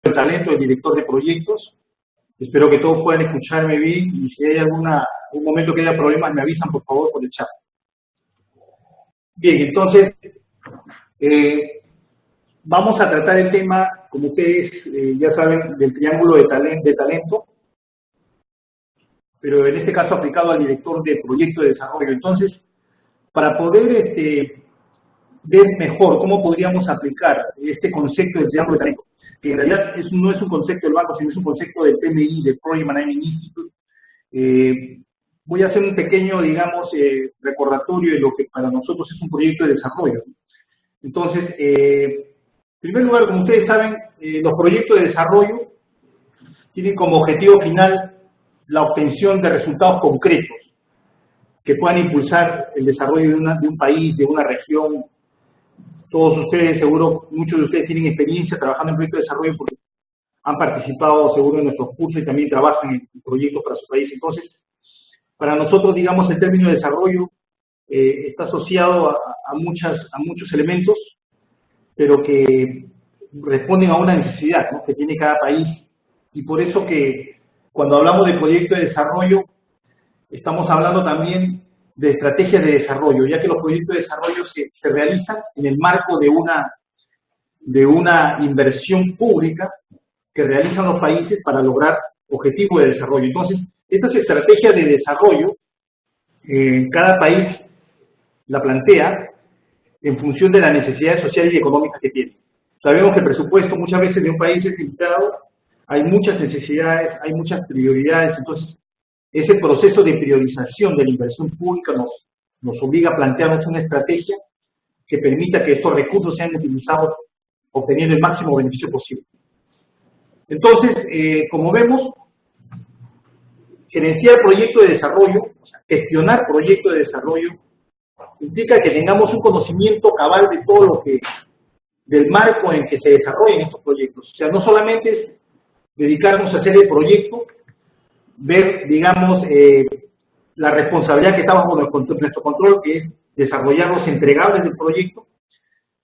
de talento del director de proyectos. Espero que todos puedan escucharme bien y si hay algún momento que haya problemas me avisan por favor por el chat. Bien, entonces vamos a tratar el tema, como ustedes ya saben, del triángulo de talento, pero en este caso aplicado al director de proyecto de desarrollo. Entonces, para poder ver mejor cómo podríamos aplicar este concepto del triángulo de talento, que en realidad no es un concepto del banco, sino es un concepto del PMI, del Project Management Institute. Voy a hacer un pequeño, digamos, recordatorio de lo que para nosotros es un proyecto de desarrollo. Entonces, en primer lugar, como ustedes saben, los proyectos de desarrollo tienen como objetivo final la obtención de resultados concretos que puedan impulsar el desarrollo de un país, de una región. Todos ustedes, seguro, muchos de ustedes tienen experiencia trabajando en proyectos de desarrollo porque han participado seguro en nuestros cursos y también trabajan en proyectos para su país. Entonces, para nosotros, digamos, el término de desarrollo está asociado a muchos elementos, pero que responden a una necesidad, ¿no?, que tiene cada país. Y por eso que cuando hablamos de proyectos de desarrollo, estamos hablando también de estrategias de desarrollo, ya que los proyectos de desarrollo se realizan en el marco de una inversión pública que realizan los países para lograr objetivos de desarrollo. Entonces, estas estrategias de desarrollo, cada país la plantea en función de las necesidades sociales y económicas que tiene. Sabemos que el presupuesto muchas veces de un país es limitado, hay muchas necesidades, hay muchas prioridades, entonces ese proceso de priorización de la inversión pública nos obliga a plantearnos una estrategia que permita que estos recursos sean utilizados obteniendo el máximo beneficio posible. Entonces, como vemos, gerenciar proyectos de desarrollo, o sea, gestionar proyectos de desarrollo, implica que tengamos un conocimiento cabal de todo lo que, del marco en que se desarrollan estos proyectos. O sea, no solamente es dedicarnos a hacer el proyecto, ver, digamos, la responsabilidad que está bajo nuestro control, que es desarrollar los entregables del proyecto,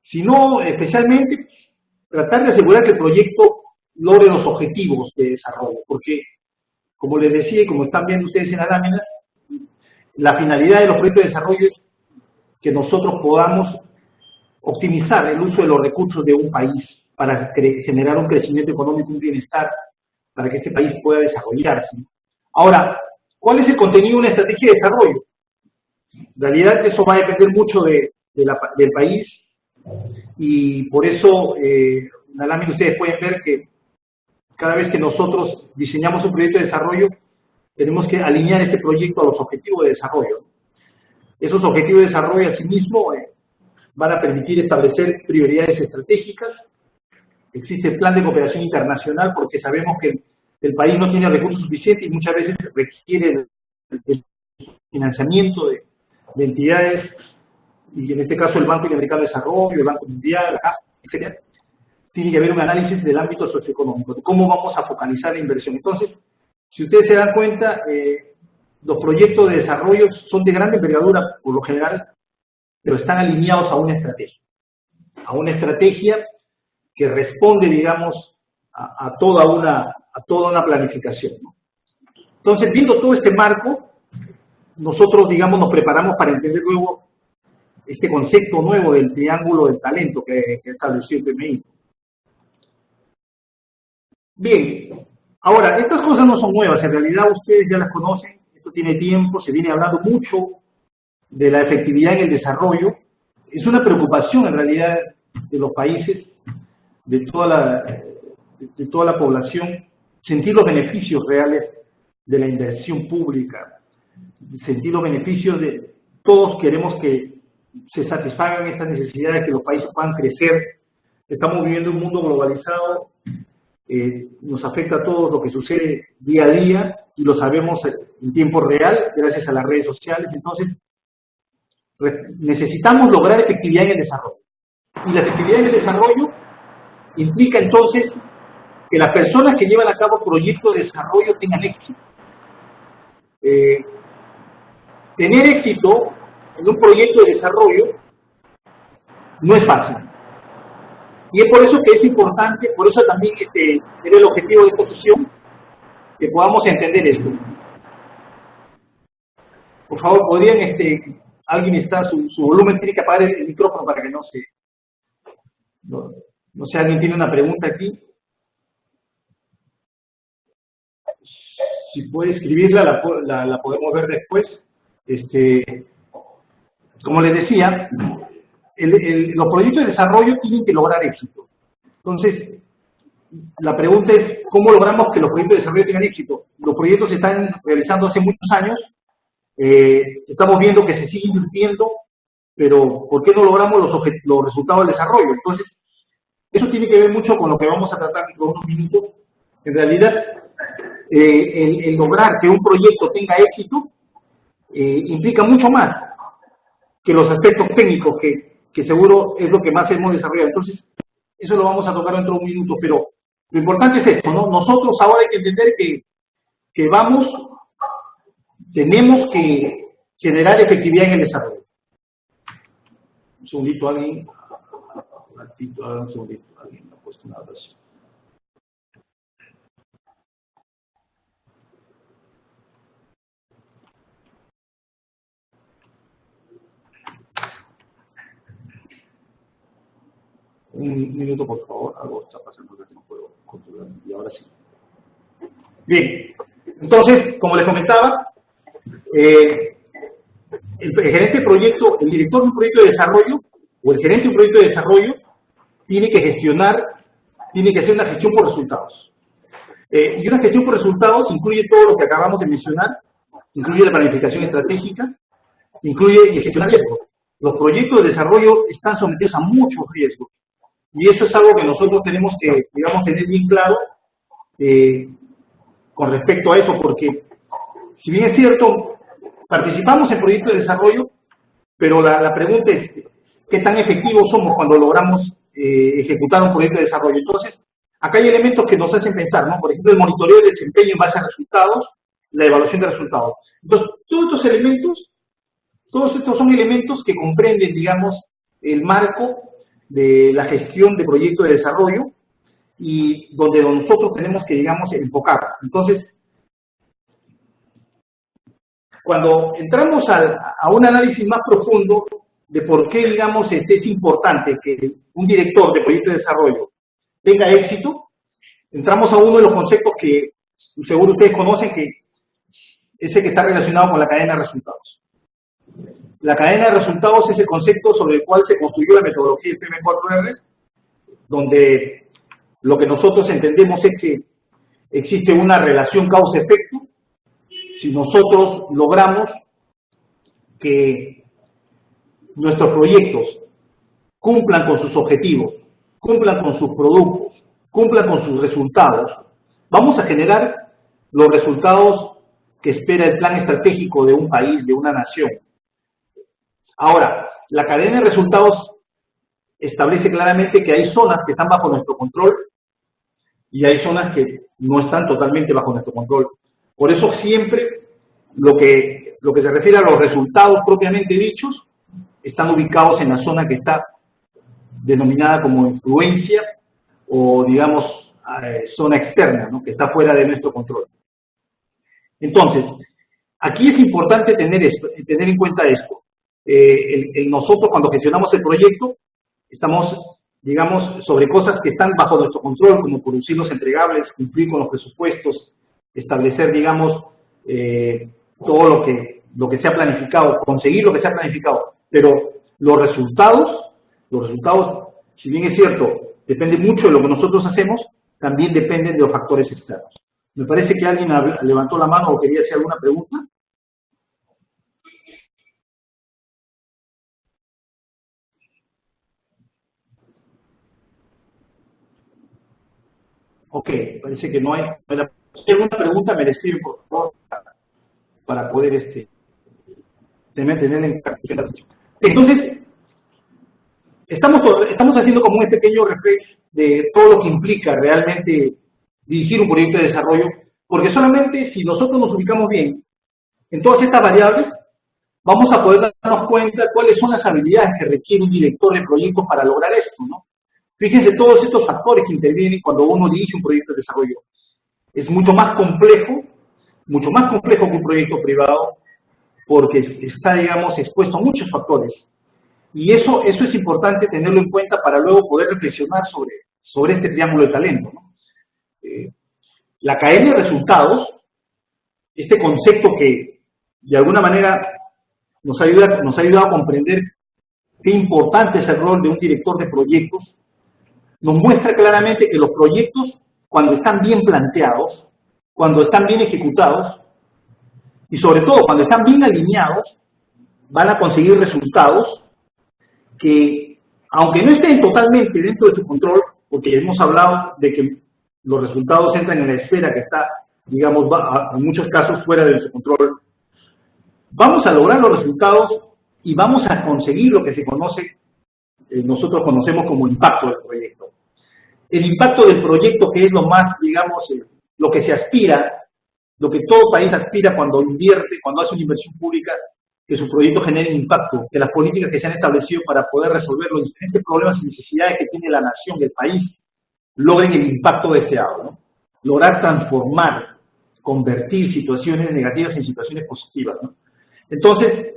sino especialmente tratar de asegurar que el proyecto logre los objetivos de desarrollo, porque, como les decía y como están viendo ustedes en la lámina, la finalidad de los proyectos de desarrollo es que nosotros podamos optimizar el uso de los recursos de un país para generar un crecimiento económico, un bienestar, para que este país pueda desarrollarse. Ahora, ¿cuál es el contenido de una estrategia de desarrollo? En realidad eso va a depender mucho del país y por eso en la lámina ustedes pueden ver que cada vez que nosotros diseñamos un proyecto de desarrollo, tenemos que alinear este proyecto a los objetivos de desarrollo. Esos objetivos de desarrollo, asimismo, van a permitir establecer prioridades estratégicas. Existe el plan de cooperación internacional porque sabemos que el país no tiene recursos suficientes y muchas veces requiere el financiamiento de entidades, y en este caso el Banco Interamericano de Desarrollo, el Banco Mundial, etc. Tiene que haber un análisis del ámbito socioeconómico, de cómo vamos a focalizar la inversión. Entonces, si ustedes se dan cuenta, los proyectos de desarrollo son de gran envergadura por lo general, pero están alineados a una estrategia que responde, digamos, a toda una planificación, ¿no? Entonces, viendo todo este marco, nosotros, digamos, nos preparamos para entender luego este concepto nuevo del triángulo del talento que estableció el PMI. Bien, ahora, estas cosas no son nuevas, en realidad ustedes ya las conocen, esto tiene tiempo, se viene hablando mucho de la efectividad en el desarrollo. Es una preocupación en realidad de los países, de toda la población, sentir los beneficios reales de la inversión pública, sentir los beneficios de todos. Queremos que se satisfagan estas necesidades, que los países puedan crecer. Estamos viviendo un mundo globalizado, nos afecta a todos lo que sucede día a día y lo sabemos en tiempo real gracias a las redes sociales. Entonces, necesitamos lograr efectividad en el desarrollo. Y la efectividad en el desarrollo implica entonces que las personas que llevan a cabo proyectos de desarrollo tengan éxito. Tener éxito en un proyecto de desarrollo no es fácil. Y es por eso que es importante, por eso también era el objetivo de esta sesión, que podamos entender esto. Por favor, podrían, alguien está, su volumen tiene que apagar el micrófono para que no, no sé, alguien tiene una pregunta aquí. Si puede escribirla, la podemos ver después. Como les decía, los proyectos de desarrollo tienen que lograr éxito. Entonces, la pregunta es, ¿cómo logramos que los proyectos de desarrollo tengan éxito? Los proyectos se están realizando hace muchos años, estamos viendo que se sigue invirtiendo, pero ¿por qué no logramos los resultados del desarrollo? Entonces, eso tiene que ver mucho con lo que vamos a tratar en unos minutos. En realidad, el lograr que un proyecto tenga éxito implica mucho más que los aspectos técnicos que seguro es lo que más hemos desarrollado. Entonces, eso lo vamos a tocar dentro de un minuto, pero lo importante es esto, ¿no? Nosotros ahora hay que entender que tenemos que generar efectividad en el desarrollo. Un segundito, alguien me ha puesto una oración. Un minuto, por favor, algo está pasando que no puedo controlar, y ahora sí. Bien, entonces, como les comentaba, el gerente de proyecto, el director de un proyecto de desarrollo, o el gerente de un proyecto de desarrollo, tiene que hacer una gestión por resultados. Y una gestión por resultados incluye todo lo que acabamos de mencionar, incluye la planificación estratégica, incluye el gestionar riesgos. Los proyectos de desarrollo están sometidos a muchos riesgos. Y eso es algo que nosotros tenemos que, digamos, tener bien claro con respecto a eso, porque si bien es cierto, participamos en proyectos de desarrollo, pero la pregunta es, ¿qué tan efectivos somos cuando logramos ejecutar un proyecto de desarrollo? Entonces, acá hay elementos que nos hacen pensar, ¿no? Por ejemplo, el monitoreo del desempeño en base a resultados, la evaluación de resultados. Entonces, todos estos son elementos que comprenden, digamos, el marco de la gestión de proyectos de desarrollo y donde nosotros tenemos que, digamos, enfocar. Entonces, cuando entramos a un análisis más profundo de por qué, digamos, es importante que un director de proyecto de desarrollo tenga éxito, entramos a uno de los conceptos que seguro ustedes conocen, que es el que está relacionado con la cadena de resultados. La cadena de resultados es el concepto sobre el cual se construyó la metodología del PM4R, donde lo que nosotros entendemos es que existe una relación causa-efecto. Si nosotros logramos que nuestros proyectos cumplan con sus objetivos, cumplan con sus productos, cumplan con sus resultados, vamos a generar los resultados que espera el plan estratégico de un país, de una nación. Ahora, la cadena de resultados establece claramente que hay zonas que están bajo nuestro control y hay zonas que no están totalmente bajo nuestro control. Por eso siempre lo que se refiere a los resultados propiamente dichos están ubicados en la zona que está denominada como influencia o, digamos, zona externa, ¿no? Que está fuera de nuestro control. Entonces, aquí es importante tener en cuenta esto. Nosotros cuando gestionamos el proyecto estamos, digamos, sobre cosas que están bajo nuestro control, como producir los entregables, cumplir con los presupuestos, establecer, digamos, todo lo que se ha planificado, conseguir lo que se ha planificado. Pero los resultados, si bien es cierto, depende mucho de lo que nosotros hacemos, también dependen de los factores externos. Me parece que alguien levantó la mano o quería hacer alguna pregunta. Ok, parece que no hay. Si hay alguna pregunta, me la escriben, por favor, para poder tener en cuenta. Entonces, estamos haciendo como un pequeño refresh de todo lo que implica realmente dirigir un proyecto de desarrollo, porque solamente si nosotros nos ubicamos bien en todas estas variables, vamos a poder darnos cuenta cuáles son las habilidades que requiere un director de proyectos para lograr esto, ¿no? Fíjense todos estos factores que intervienen cuando uno dirige un proyecto de desarrollo. Es mucho más complejo que un proyecto privado, porque está, digamos, expuesto a muchos factores. Y eso es importante tenerlo en cuenta para luego poder reflexionar sobre este triángulo de talento, ¿no? La cadena de resultados, este concepto que de alguna manera nos ha ayudado a comprender qué importante es el rol de un director de proyectos, nos muestra claramente que los proyectos, cuando están bien planteados, cuando están bien ejecutados, y sobre todo cuando están bien alineados, van a conseguir resultados que, aunque no estén totalmente dentro de su control, porque hemos hablado de que los resultados entran en la esfera que está, digamos, en muchos casos fuera de su control, vamos a lograr los resultados y vamos a conseguir lo que se conoce, nosotros conocemos como impacto del proyecto. El impacto del proyecto, que es lo más, digamos, lo que se aspira, lo que todo país aspira cuando invierte, cuando hace una inversión pública, que su proyecto genere impacto, que las políticas que se han establecido para poder resolver los diferentes problemas y necesidades que tiene la nación, el país, logren el impacto deseado, ¿no? Lograr transformar, convertir situaciones negativas en situaciones positivas, ¿no? Entonces,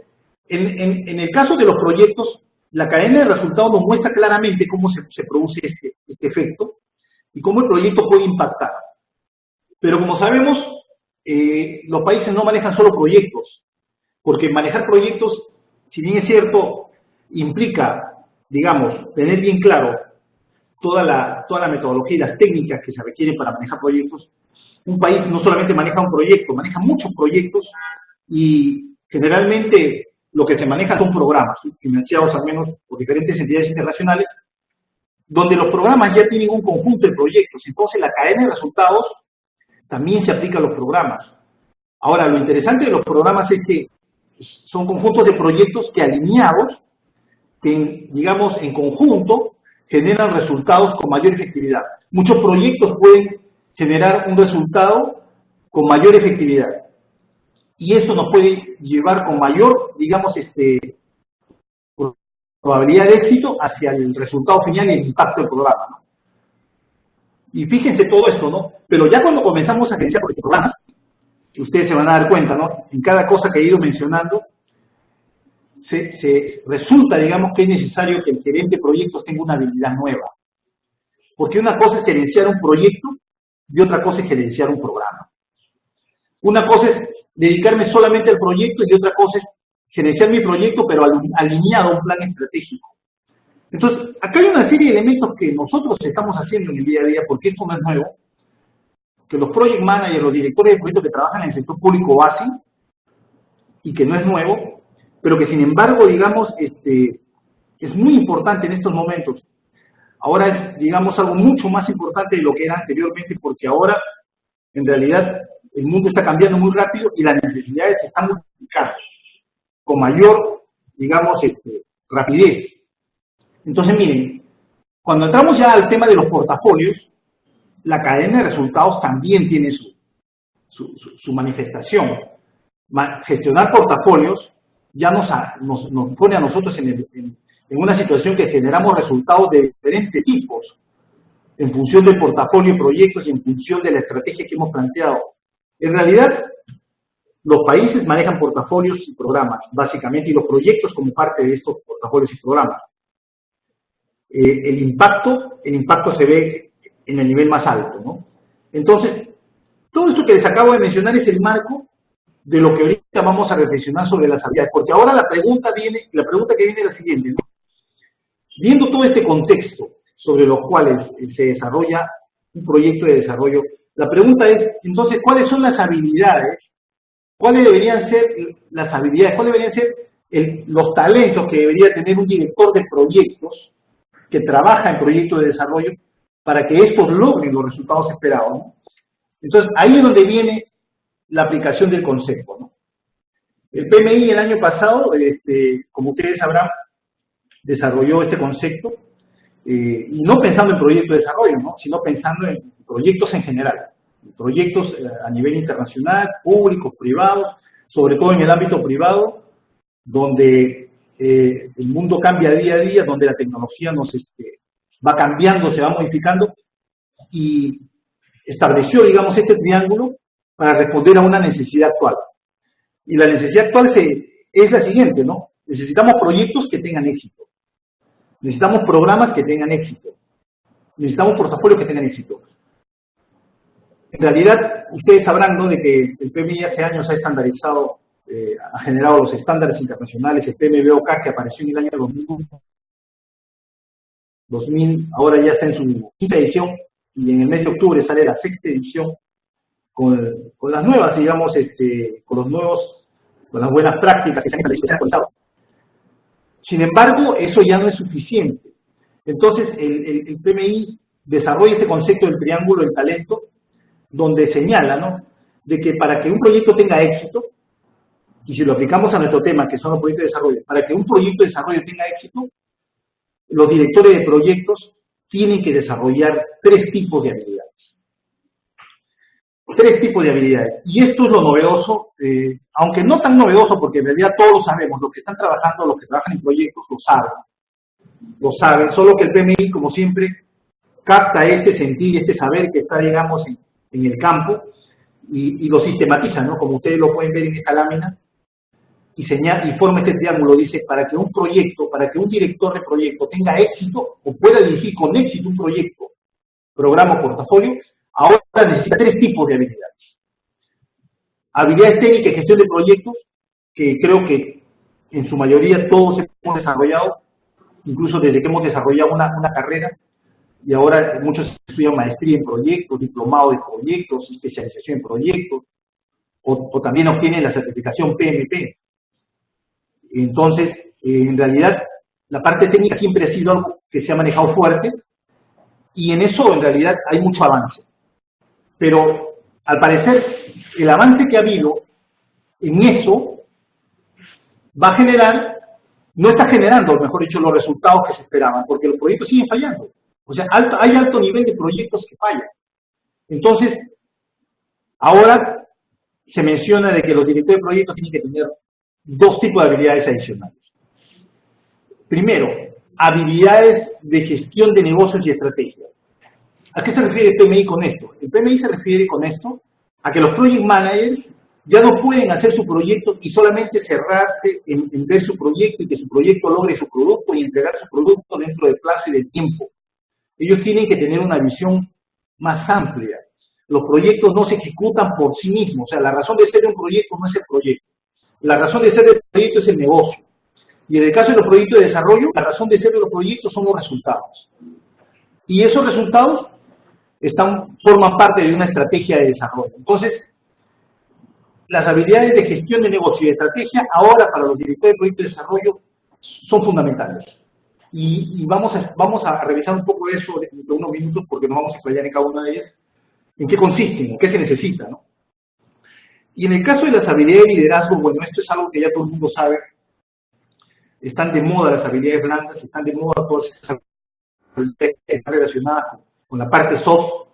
en el caso de los proyectos, la cadena de resultados nos muestra claramente cómo se produce este efecto y cómo el proyecto puede impactar. Pero como sabemos, los países no manejan solo proyectos, porque manejar proyectos, si bien es cierto, implica, digamos, tener bien claro toda la metodología y las técnicas que se requieren para manejar proyectos. Un país no solamente maneja un proyecto, maneja muchos proyectos y generalmente lo que se maneja son programas, financiados al menos por diferentes entidades internacionales, donde los programas ya tienen un conjunto de proyectos. Entonces la cadena de resultados también se aplica a los programas. Ahora, lo interesante de los programas es que son conjuntos de proyectos que alineados, que digamos en conjunto, generan resultados con mayor efectividad. Muchos proyectos pueden generar un resultado con mayor efectividad. Y eso nos puede llevar con mayor, digamos, probabilidad de éxito hacia el resultado final y el impacto del programa, ¿no? Y fíjense todo esto, ¿no? Pero ya cuando comenzamos a gerenciar programas, que ustedes se van a dar cuenta, ¿no? En cada cosa que he ido mencionando, se resulta, digamos, que es necesario que el gerente de proyectos tenga una habilidad nueva. Porque una cosa es gerenciar un proyecto y otra cosa es gerenciar un programa. Una cosa es dedicarme solamente al proyecto y otra cosa es gerenciar mi proyecto, pero alineado a un plan estratégico. Entonces, acá hay una serie de elementos que nosotros estamos haciendo en el día a día, porque esto no es nuevo, que los project managers, los directores de proyectos que trabajan en el sector público hacen, y que no es nuevo, pero que sin embargo, digamos, es muy importante en estos momentos. Ahora es, digamos, algo mucho más importante de lo que era anteriormente, porque ahora, en realidad, el mundo está cambiando muy rápido y las necesidades se están multiplicando con mayor, digamos, rapidez. Entonces, miren, cuando entramos ya al tema de los portafolios, la cadena de resultados también tiene su manifestación. Gestionar portafolios ya nos pone a nosotros en una situación que generamos resultados de diferentes tipos, en función del portafolio de proyectos y en función de la estrategia que hemos planteado. En realidad, los países manejan portafolios y programas, básicamente, y los proyectos como parte de estos portafolios y programas. El impacto se ve en el nivel más alto, ¿no? Entonces, todo esto que les acabo de mencionar es el marco de lo que ahorita vamos a reflexionar sobre las habilidades, porque ahora la pregunta que viene es la siguiente, ¿no? Viendo todo este contexto sobre los cuales se desarrolla un proyecto de desarrollo, la pregunta es, entonces, ¿cuáles son las habilidades? ¿Cuáles deberían ser las habilidades? ¿Cuáles deberían ser los talentos que debería tener un director de proyectos que trabaja en proyectos de desarrollo para que estos logren los resultados esperados, ¿no? Entonces, ahí es donde viene la aplicación del concepto, ¿no? El PMI el año pasado, como ustedes sabrán, desarrolló este concepto, y no pensando en proyectos de desarrollo, ¿no? Sino pensando en proyectos en general, proyectos a nivel internacional, públicos, privados, sobre todo en el ámbito privado, donde el mundo cambia día a día, donde la tecnología nos va cambiando, se va modificando, y estableció, digamos, este triángulo para responder a una necesidad actual. Y la necesidad actual es la siguiente, ¿no? Necesitamos proyectos que tengan éxito. Necesitamos programas que tengan éxito. Necesitamos portafolios que tengan éxito. En realidad, ustedes sabrán, ¿no?, de que el PMI hace años ha estandarizado, ha generado los estándares internacionales, el PMBOK, que apareció en el año 2000, ahora ya está en su quinta edición, y en el mes de octubre sale la sexta edición, con las nuevas, digamos, con las buenas prácticas que se han actualizado. Sin embargo, eso ya no es suficiente. Entonces, el PMI desarrolla este concepto del triángulo del talento, donde señala, ¿no?, de que para que un proyecto tenga éxito, y si lo aplicamos a nuestro tema, que son los proyectos de desarrollo, para que un proyecto de desarrollo tenga éxito, los directores de proyectos tienen que desarrollar 3 tipos de habilidades. 3 tipos de habilidades. Y esto es lo novedoso, aunque no tan novedoso, porque en realidad todos lo sabemos, los que están trabajando, los que trabajan en proyectos, lo saben, solo que el PMI, como siempre, capta este sentir, este saber que está, digamos, en el campo, y lo sistematiza, ¿no?, como ustedes lo pueden ver en esta lámina, y forma este triángulo. Dice, para que un proyecto, para que un director de proyecto tenga éxito, o pueda dirigir con éxito un proyecto, programa o portafolio, ahora necesita 3 tipos de habilidades. Habilidades técnicas y gestión de proyectos, que creo que en su mayoría todos hemos desarrollado, incluso desde que hemos desarrollado una carrera, y ahora muchos estudian maestría en proyectos, diplomado de proyectos, especialización en proyectos, o también obtienen la certificación PMP. Entonces, en realidad, la parte técnica siempre ha sido algo que se ha manejado fuerte, y en eso, en realidad, hay mucho avance. Pero, al parecer, el avance que ha habido en eso va a generar, no está generando, mejor dicho, los resultados que se esperaban, porque los proyectos siguen fallando. O sea, hay alto nivel de proyectos que fallan. Entonces, ahora se menciona de que los directores de proyectos tienen que tener 2 tipos de habilidades adicionales. Primero, habilidades de gestión de negocios y estrategia. ¿A qué se refiere el PMI con esto? El PMI se refiere con esto a que los project managers ya no pueden hacer su proyecto y solamente cerrarse en ver su proyecto y que su proyecto logre su producto y entregar su producto dentro del plazo y del tiempo. Ellos tienen que tener una visión más amplia. Los proyectos no se ejecutan por sí mismos. O sea, la razón de ser de un proyecto no es el proyecto. La razón de ser del proyecto es el negocio. Y en el caso de los proyectos de desarrollo, la razón de ser de los proyectos son los resultados. Y esos resultados forman parte de una estrategia de desarrollo. Entonces, las habilidades de gestión de negocio y de estrategia ahora para los directores de proyectos de desarrollo son fundamentales. Y vamos a revisar un poco eso dentro de unos minutos, porque nos vamos a explayar en cada una de ellas, en qué consisten, en qué se necesita, ¿no? Y en el caso de las habilidades de liderazgo, bueno, esto es algo que ya todo el mundo sabe. Están de moda las habilidades blandas, están de moda todas esas habilidades que están relacionadas con la parte soft.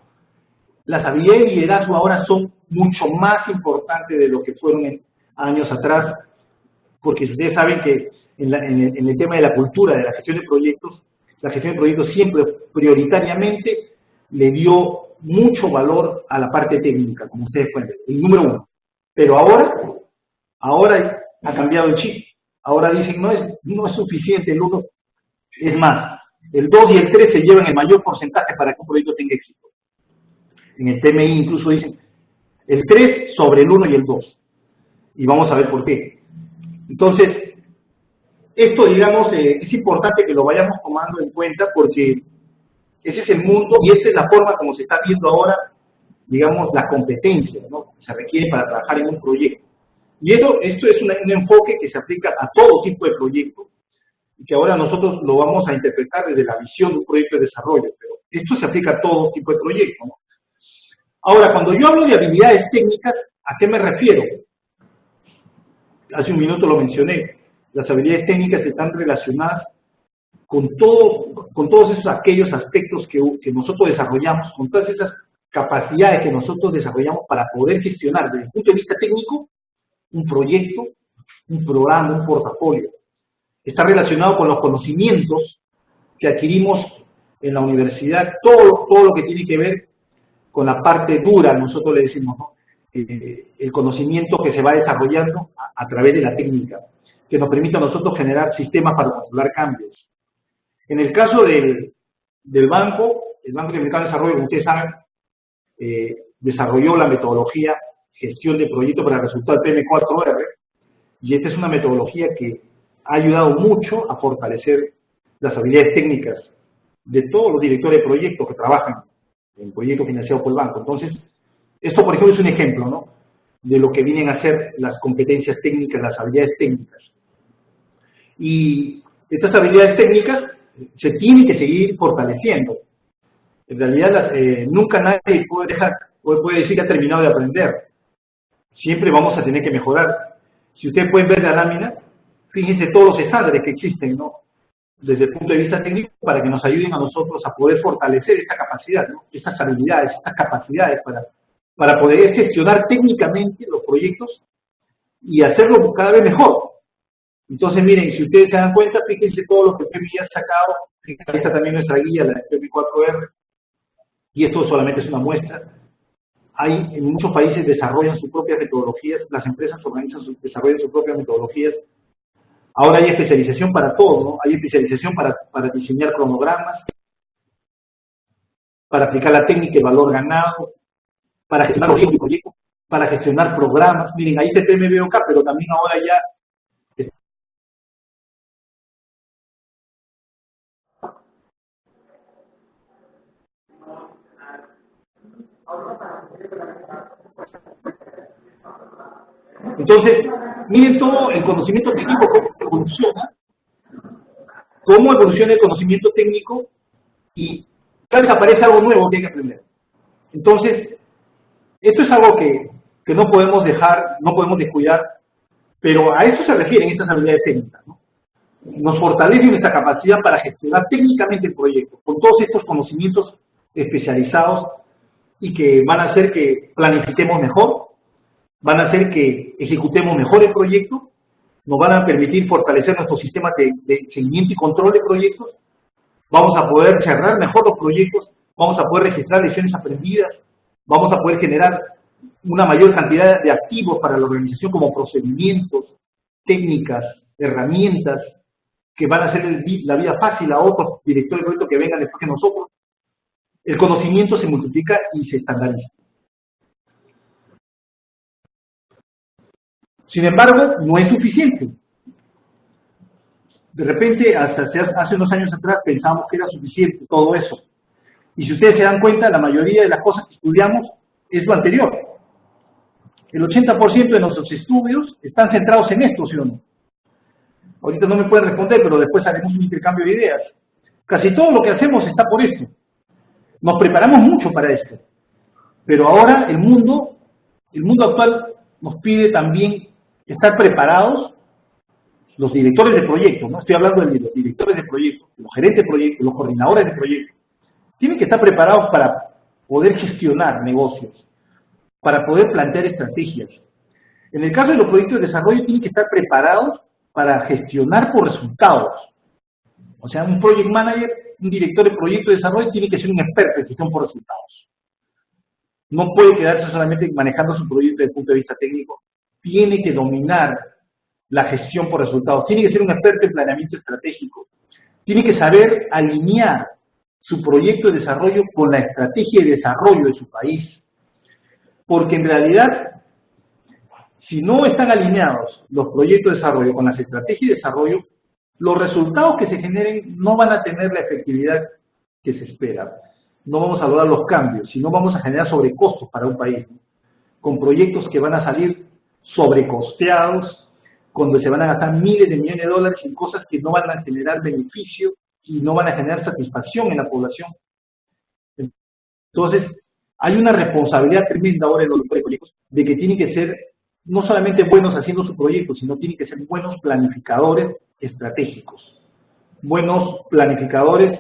Las habilidades de liderazgo ahora son mucho más importantes de lo que fueron años atrás, porque ustedes saben que en el tema de la cultura de la gestión de proyectos, la gestión de proyectos siempre prioritariamente le dio mucho valor a la parte técnica, como ustedes pueden ver, el número 1. Pero ahora ha cambiado el chip. Ahora dicen, no es suficiente el 1, es más, el 2 y el 3 se llevan el mayor porcentaje para que un proyecto tenga éxito. En el TMI incluso dicen el 3 sobre el 1 y el 2. Y vamos a ver por qué. Entonces, esto, digamos, es importante que lo vayamos tomando en cuenta, porque ese es el mundo y esa es la forma como se está viendo ahora, digamos, la competencia, ¿no?, que se requiere para trabajar en un proyecto. Y esto es un enfoque que se aplica a todo tipo de proyecto, y que ahora nosotros lo vamos a interpretar desde la visión de un proyecto de desarrollo, pero esto se aplica a todo tipo de proyecto, ¿no? Ahora, cuando yo hablo de habilidades técnicas, ¿a qué me refiero? Hace un minuto lo mencioné. Las habilidades técnicas están relacionadas con todos aquellos aspectos que nosotros desarrollamos, con todas esas capacidades que nosotros desarrollamos para poder gestionar desde el punto de vista técnico un proyecto, un programa, un portafolio. Está relacionado con los conocimientos que adquirimos en la universidad todo lo que tiene que ver con la parte dura, nosotros le decimos, ¿no? El conocimiento que se va desarrollando a través de la técnica, que nos permite a nosotros generar sistemas para controlar cambios. En el caso del banco, el Banco Interamericano de Desarrollo, como ustedes saben, desarrolló la metodología gestión de proyectos para el resultado del PM4R, y esta es una metodología que ha ayudado mucho a fortalecer las habilidades técnicas de todos los directores de proyectos que trabajan en proyectos financiados por el banco. Entonces, esto, por ejemplo, es un ejemplo, ¿no?, de lo que vienen a ser las competencias técnicas, las habilidades técnicas. Y estas habilidades técnicas se tienen que seguir fortaleciendo. En realidad, nunca nadie puede decir que ha terminado de aprender. Siempre vamos a tener que mejorar. Si ustedes pueden ver la lámina, fíjense todos los estándares que existen, ¿no?, desde el punto de vista técnico, para que nos ayuden a nosotros a poder fortalecer esta capacidad, ¿no?, estas habilidades, estas capacidades para poder gestionar técnicamente los proyectos y hacerlo cada vez mejor. Entonces, miren, si ustedes se dan cuenta, fíjense todo lo que PMI ha sacado. Ahí está también nuestra guía, la PM4R, y esto solamente es una muestra. En muchos países desarrollan sus propias metodologías, las empresas desarrollan sus propias metodologías. Ahora hay especialización para todo, ¿no? Hay especialización para diseñar cronogramas, para aplicar la técnica de valor ganado, para gestionar los riesgos de proyecto, para gestionar programas. Miren, ahí está el PMBOK, pero también ahora ya entonces, miren todo el conocimiento técnico, cómo evoluciona el conocimiento técnico, y cada vez aparece algo nuevo que hay que aprender. Entonces, esto es algo que no podemos dejar, no podemos descuidar, pero a eso se refieren estas habilidades técnicas, ¿no? Nos fortalecen esta capacidad para gestionar técnicamente el proyecto, con todos estos conocimientos especializados, y que van a hacer que planifiquemos mejor, van a hacer que ejecutemos mejor el proyecto, nos van a permitir fortalecer nuestros sistemas de seguimiento y control de proyectos, vamos a poder cerrar mejor los proyectos, vamos a poder registrar lecciones aprendidas, vamos a poder generar una mayor cantidad de activos para la organización, como procedimientos, técnicas, herramientas, que van a hacer la vida fácil a otros directores de proyectos que vengan después de nosotros. El conocimiento se multiplica y se estandariza. Sin embargo, no es suficiente. De repente, hace unos años atrás, pensábamos que era suficiente todo eso. Y si ustedes se dan cuenta, la mayoría de las cosas que estudiamos es lo anterior. El 80% de nuestros estudios están centrados en esto, ¿sí o no? Ahorita no me pueden responder, pero después haremos un intercambio de ideas. Casi todo lo que hacemos está por esto. Nos preparamos mucho para esto. Pero ahora el mundo actual nos pide también estar preparados. Los directores de proyectos, no estoy hablando de los directores de proyectos, los gerentes de proyectos, los coordinadores de proyectos, tienen que estar preparados para poder gestionar negocios, para poder plantear estrategias. En el caso de los proyectos de desarrollo, tienen que estar preparados para gestionar por resultados. O sea, un project manager, un director de proyecto de desarrollo, tiene que ser un experto en gestión por resultados. No puede quedarse solamente manejando su proyecto desde el punto de vista técnico. Tiene que dominar la gestión por resultados. Tiene que ser un experto en planeamiento estratégico. Tiene que saber alinear su proyecto de desarrollo con la estrategia de desarrollo de su país. Porque en realidad, si no están alineados los proyectos de desarrollo con las estrategias de desarrollo, los resultados que se generen no van a tener la efectividad que se espera. No vamos a lograr los cambios, sino vamos a generar sobrecostos para un país, ¿no?, con proyectos que van a salir sobrecosteados, cuando se van a gastar miles de millones de dólares en cosas que no van a generar beneficio y no van a generar satisfacción en la población. Entonces, hay una responsabilidad tremenda ahora en los proyectos de que tienen que ser no solamente buenos haciendo su proyecto, sino tienen que ser buenos planificadores estratégicos, buenos planificadores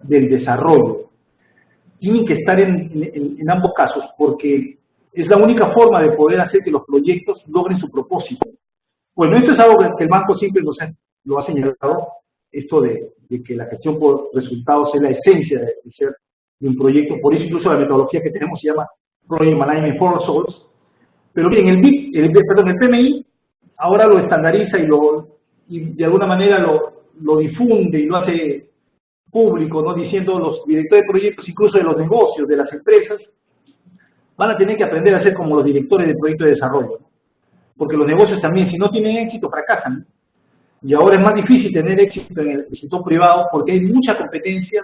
del desarrollo. Tienen que estar en ambos casos, porque es la única forma de poder hacer que los proyectos logren su propósito. Bueno, esto es algo que el banco siempre lo ha señalado. esto de que la gestión por resultados es la esencia de ser de un proyecto. Por eso incluso la metodología que tenemos se llama Project Management for Results. Pero bien, el PMI ahora lo estandariza y de alguna manera lo difunde y lo hace público, ¿no? Diciendo los directores de proyectos, incluso de los negocios, de las empresas, van a tener que aprender a ser como los directores de proyectos de desarrollo, ¿no? Porque los negocios también, si no tienen éxito, fracasan, ¿no? Y ahora es más difícil tener éxito en el sector privado porque hay mucha competencia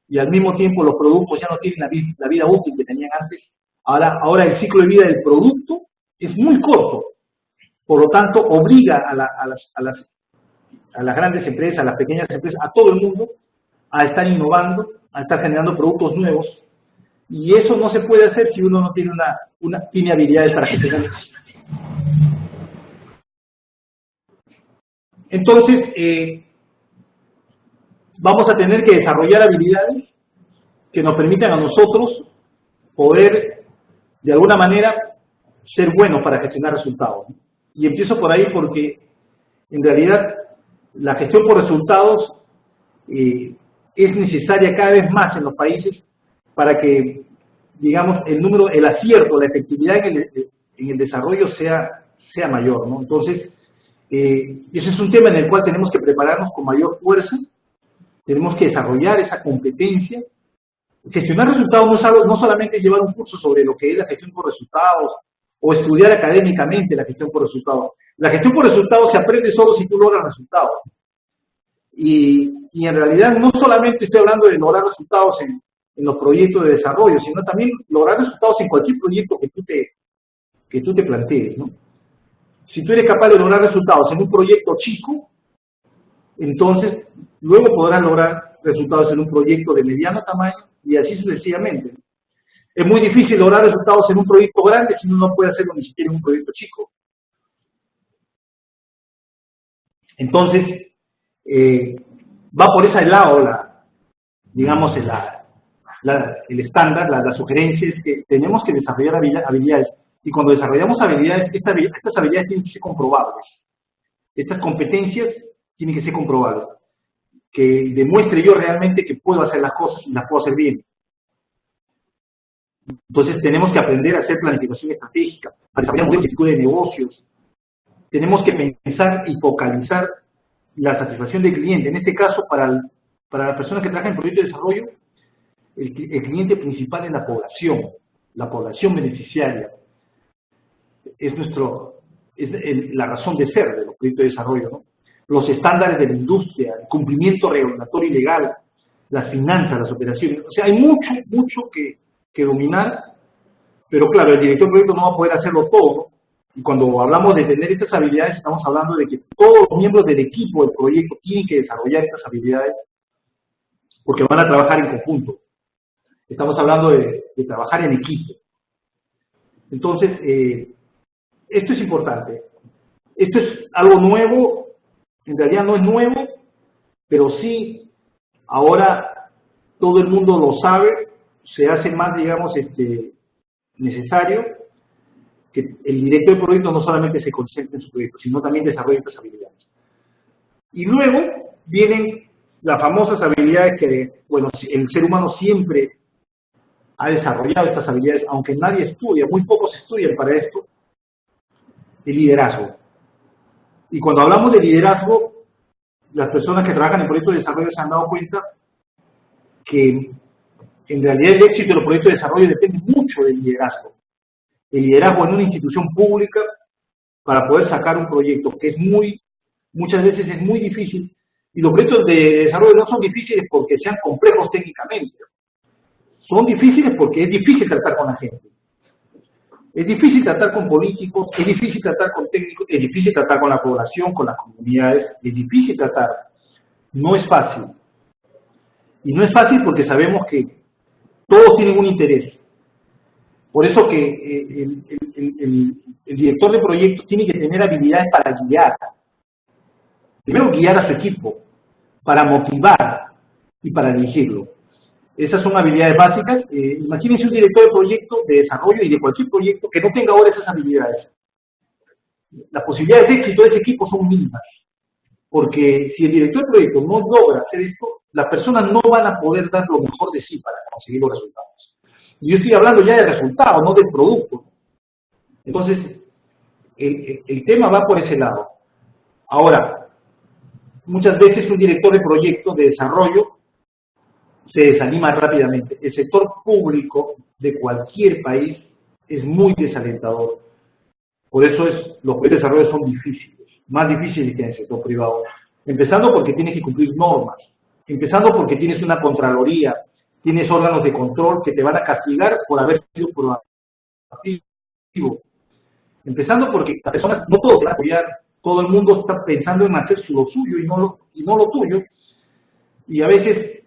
y al mismo tiempo los productos ya no tienen la vida útil que tenían antes. Ahora el ciclo de vida del producto es muy corto, por lo tanto obliga a las grandes empresas, a las pequeñas empresas, a todo el mundo a estar innovando, a estar generando productos nuevos, y eso no se puede hacer si uno no tiene tiene habilidades para gestionar. Entonces, vamos a tener que desarrollar habilidades que nos permitan a nosotros poder, de alguna manera, ser buenos para gestionar resultados. Y empiezo por ahí porque, en realidad, la gestión por resultados es necesaria cada vez más en los países para que, digamos, el acierto, la efectividad en el desarrollo sea mayor, ¿no? Entonces, ese es un tema en el cual tenemos que prepararnos con mayor fuerza, tenemos que desarrollar esa competencia. Gestionar resultados no solamente es llevar un curso sobre lo que es la gestión por resultados o estudiar académicamente la gestión por resultados. La gestión por resultados se aprende solo si tú logras resultados. Y en realidad no solamente estoy hablando de lograr resultados en los proyectos de desarrollo, sino también lograr resultados en cualquier proyecto que tú te plantees, ¿no? Si tú eres capaz de lograr resultados en un proyecto chico, entonces luego podrás lograr resultados en un proyecto de mediano tamaño y así sucesivamente. Es muy difícil lograr resultados en un proyecto grande si uno no puede hacerlo ni siquiera en un proyecto chico. Entonces, va por ese lado, digamos, el estándar, la sugerencia es que tenemos que desarrollar habilidades. Y cuando desarrollamos habilidades, estas habilidades tienen que ser comprobables. Estas competencias tienen que ser comprobables. Que demuestre yo realmente que puedo hacer las cosas y las puedo hacer bien. Entonces tenemos que aprender a hacer planificación estratégica, a desarrollar modelos de negocios. Tenemos que pensar y focalizar la satisfacción del cliente. En este caso, para las personas que trabajan en proyectos de desarrollo, el cliente principal es la población beneficiaria. Es la razón de ser de los proyectos de desarrollo, ¿no? Los estándares de la industria, el cumplimiento regulatorio y legal, las finanzas, las operaciones. O sea, hay mucho que dominar, pero claro, el director de proyecto no va a poder hacerlo todo, ¿no? Y cuando hablamos de tener estas habilidades, estamos hablando de que todos los miembros del equipo del proyecto tienen que desarrollar estas habilidades porque van a trabajar en conjunto. Estamos hablando de trabajar en equipo. Entonces, esto es importante. Esto es algo nuevo, en realidad no es nuevo, pero sí, ahora todo el mundo lo sabe, se hace más, digamos, necesario que el director de proyecto no solamente se concentre en su proyecto, sino también desarrolle estas habilidades. Y luego vienen las famosas habilidades que, bueno, el ser humano siempre ha desarrollado estas habilidades, aunque nadie estudia, muy pocos estudian para esto, el liderazgo. Y cuando hablamos de liderazgo, las personas que trabajan en proyectos de desarrollo se han dado cuenta que en realidad el éxito de los proyectos de desarrollo depende mucho del liderazgo. El liderazgo en una institución pública para poder sacar un proyecto que es muchas veces es muy difícil. Y los proyectos de desarrollo no son difíciles porque sean complejos técnicamente. Son difíciles porque es difícil tratar con la gente. Es difícil tratar con políticos, es difícil tratar con técnicos, es difícil tratar con la población, con las comunidades, es difícil tratar. No es fácil. Y no es fácil porque sabemos que todos tienen un interés. Por eso que el director de proyecto tiene que tener habilidades para guiar. Primero guiar a su equipo, para motivar y para dirigirlo. Esas son habilidades básicas. Imagínense un director de proyecto, de desarrollo y de cualquier proyecto que no tenga ahora esas habilidades. Las posibilidades de éxito de ese equipo son mínimas. Porque si el director del proyecto no logra hacer esto, las personas no van a poder dar lo mejor de sí para conseguir los resultados. Y yo estoy hablando ya de resultados, no del producto. Entonces, el tema va por ese lado. Ahora, muchas veces un director de proyecto de desarrollo se desanima rápidamente. El sector público de cualquier país es muy desalentador. Por eso los proyectos de desarrollo son difíciles, más difíciles que en el sector privado. Empezando porque tienes que cumplir normas, empezando porque tienes una contraloría, tienes órganos de control que te van a castigar por haber sido proactivo. Empezando porque las personas, no todos van a apoyar, todo el mundo está pensando en hacer lo suyo y no lo tuyo, y a veces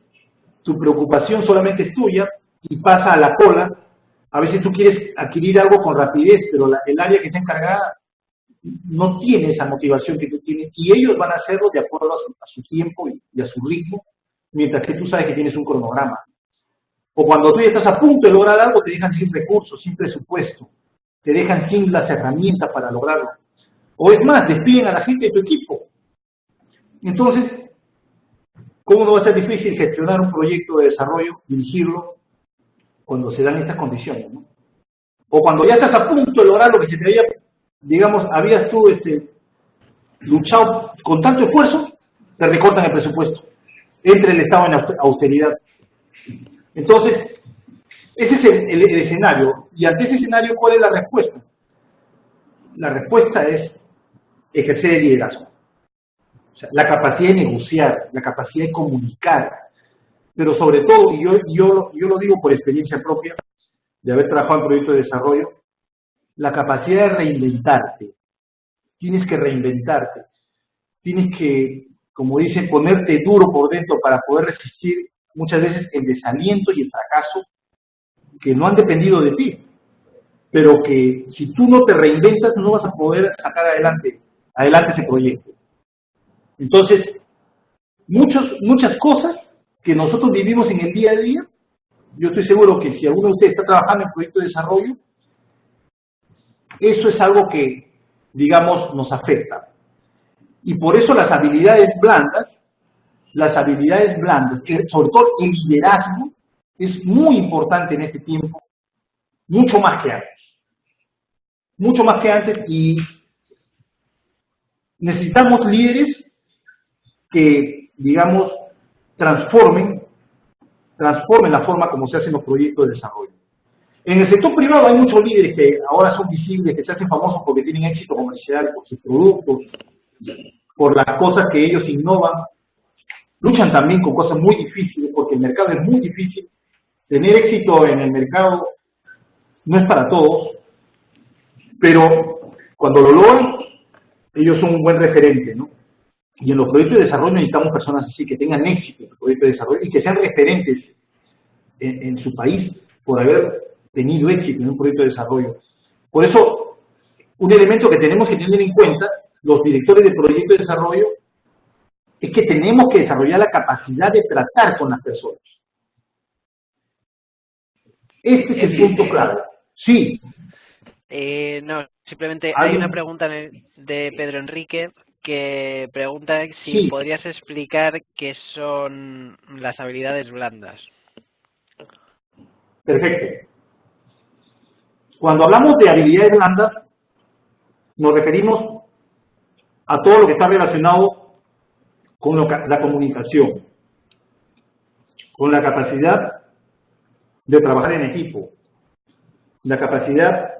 tu preocupación solamente es tuya y pasa a la cola. A veces tú quieres adquirir algo con rapidez, pero el área que está encargada no tiene esa motivación que tú tienes, y ellos van a hacerlo de acuerdo a su tiempo y a su ritmo, mientras que tú sabes que tienes un cronograma. O cuando tú ya estás a punto de lograr algo, te dejan sin recursos, sin presupuesto, te dejan sin las herramientas para lograrlo. O es más, despiden a la gente de tu equipo. Entonces, ¿cómo no va a ser difícil gestionar un proyecto de desarrollo, dirigirlo, cuando se dan estas condiciones, ¿no? O cuando ya estás a punto de lograr lo que se te había, digamos, habías tú luchado con tanto esfuerzo, te recortan el presupuesto. Entra el Estado en austeridad. Entonces, ese es el escenario. Y ante ese escenario, ¿cuál es la respuesta? La respuesta es ejercer el liderazgo. O sea, la capacidad de negociar, la capacidad de comunicar, pero sobre todo, y yo lo digo por experiencia propia, de haber trabajado en proyectos de desarrollo, la capacidad de reinventarte. Tienes que reinventarte. Tienes que, como dicen, ponerte duro por dentro para poder resistir muchas veces el desaliento y el fracaso que no han dependido de ti, pero que si tú no te reinventas no vas a poder sacar adelante ese proyecto. Entonces, muchas cosas que nosotros vivimos en el día a día, yo estoy seguro que si alguno de ustedes está trabajando en proyectos de desarrollo, eso es algo que, digamos, nos afecta. Y por eso las habilidades blandas, sobre todo el liderazgo, es muy importante en este tiempo, mucho más que antes. Mucho más que antes, y necesitamos líderes que, digamos, transformen la forma como se hacen los proyectos de desarrollo. En el sector privado hay muchos líderes que ahora son visibles, que se hacen famosos porque tienen éxito comercial, por sus productos, por las cosas que ellos innovan. Luchan también con cosas muy difíciles, porque el mercado es muy difícil. Tener éxito en el mercado no es para todos, pero cuando lo logran, ellos son un buen referente, ¿no? Y en los proyectos de desarrollo necesitamos personas así, que tengan éxito en los proyectos de desarrollo y que sean referentes en su país por haber tenido éxito en un proyecto de desarrollo. Por eso, un elemento que tenemos que tener en cuenta, los directores de proyectos de desarrollo, es que tenemos que desarrollar la capacidad de tratar con las personas. Este es el punto clave. Sí. No, simplemente hay una pregunta de Pedro Enrique que pregunta si podrías explicar qué son las habilidades blandas. Perfecto. Cuando hablamos de habilidades blandas, nos referimos a todo lo que está relacionado con la comunicación, con la capacidad de trabajar en equipo, la capacidad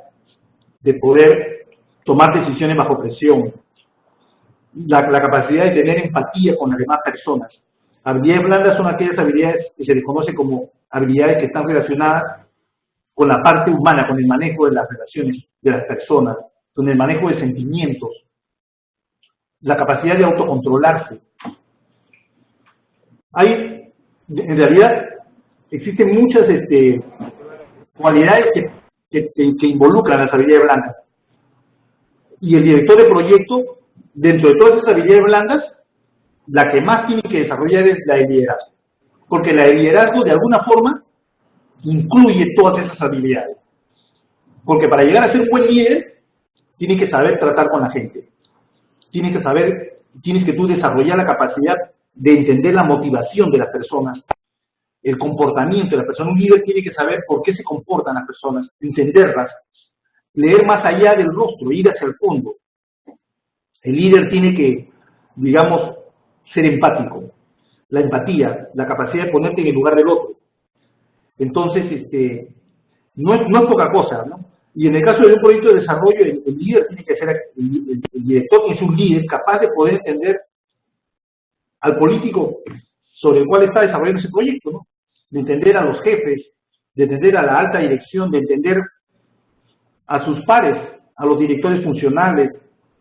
de poder tomar decisiones bajo presión, la capacidad de tener empatía con las demás personas. Habilidades blandas son aquellas habilidades que se les conoce como habilidades que están relacionadas con la parte humana, con el manejo de las relaciones de las personas, con el manejo de sentimientos, la capacidad de autocontrolarse. En realidad, existen muchas cualidades que involucran las habilidades blandas. Y el director de proyecto, dentro de todas esas habilidades blandas, la que más tiene que desarrollar es la de liderazgo. Porque la de liderazgo, de alguna forma, incluye todas esas habilidades. Porque para llegar a ser un buen líder, tiene que saber tratar con la gente. Tiene que saber tienes que tú desarrollar la capacidad de entender la motivación de las personas, el comportamiento de las personas. Un líder tiene que saber por qué se comportan las personas, entenderlas, leer más allá del rostro, ir hacia el fondo. El líder tiene que, digamos, ser empático. La empatía, la capacidad de ponerte en el lugar del otro. Entonces, no es poca cosa, ¿no? Y en el caso de un proyecto de desarrollo, el líder tiene que ser, el director tiene que ser un líder capaz de poder entender al político sobre el cual está desarrollando ese proyecto, ¿no? De entender a los jefes, de entender a la alta dirección, de entender a sus pares, a los directores funcionales,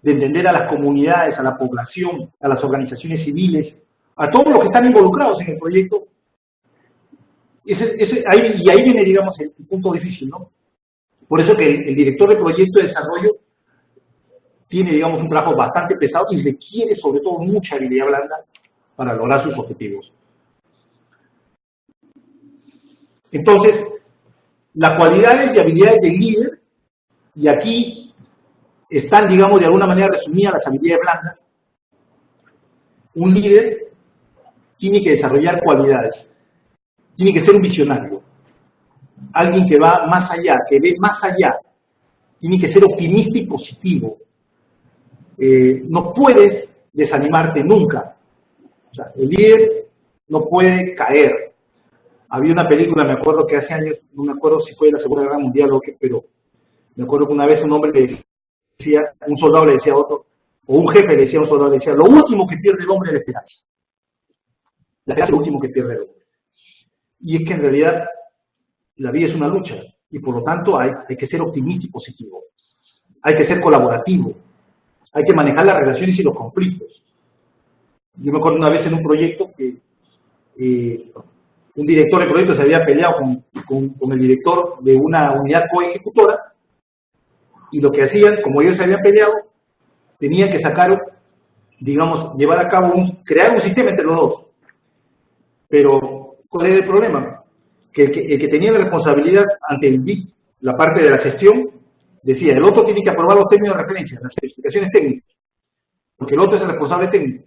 de entender a las comunidades, a la población, a las organizaciones civiles, a todos los que están involucrados en el proyecto. Y ahí viene, digamos, el punto difícil, ¿no? Por eso que el director de proyecto de desarrollo tiene, digamos, un trabajo bastante pesado y requiere, sobre todo, mucha habilidad blanda para lograr sus objetivos. Entonces, las cualidades y habilidades del líder, y aquí están, digamos, de alguna manera resumidas las habilidades blandas. Un líder tiene que desarrollar cualidades, tiene que ser un visionario, alguien que va más allá, que ve más allá, tiene que ser optimista y positivo. No puedes desanimarte nunca. O sea, el líder no puede caer. Había una película, me acuerdo que hace años, no me acuerdo si fue de la Segunda Guerra Mundial o qué, pero me acuerdo que una vez un hombre le decía, un soldado le decía a otro, o un jefe le decía a un soldado, le decía, lo último que pierde el hombre es la esperanza. La esperanza es lo último que pierde el hombre. Y es que en realidad la vida es una lucha, y por lo tanto hay que ser optimista y positivo. Hay que ser colaborativo. Hay que manejar las relaciones y los conflictos. Yo me acuerdo una vez en un proyecto que un director de proyecto se había peleado con el director de una unidad coejecutora, y lo que hacían, como ellos se habían peleado, tenían que sacar, digamos, llevar a cabo, crear un sistema entre los dos. Pero, ¿cuál era el problema? Que el que tenía la responsabilidad ante la parte de la gestión, decía, el otro tiene que aprobar los términos de referencia, las especificaciones técnicas, porque el otro es el responsable técnico.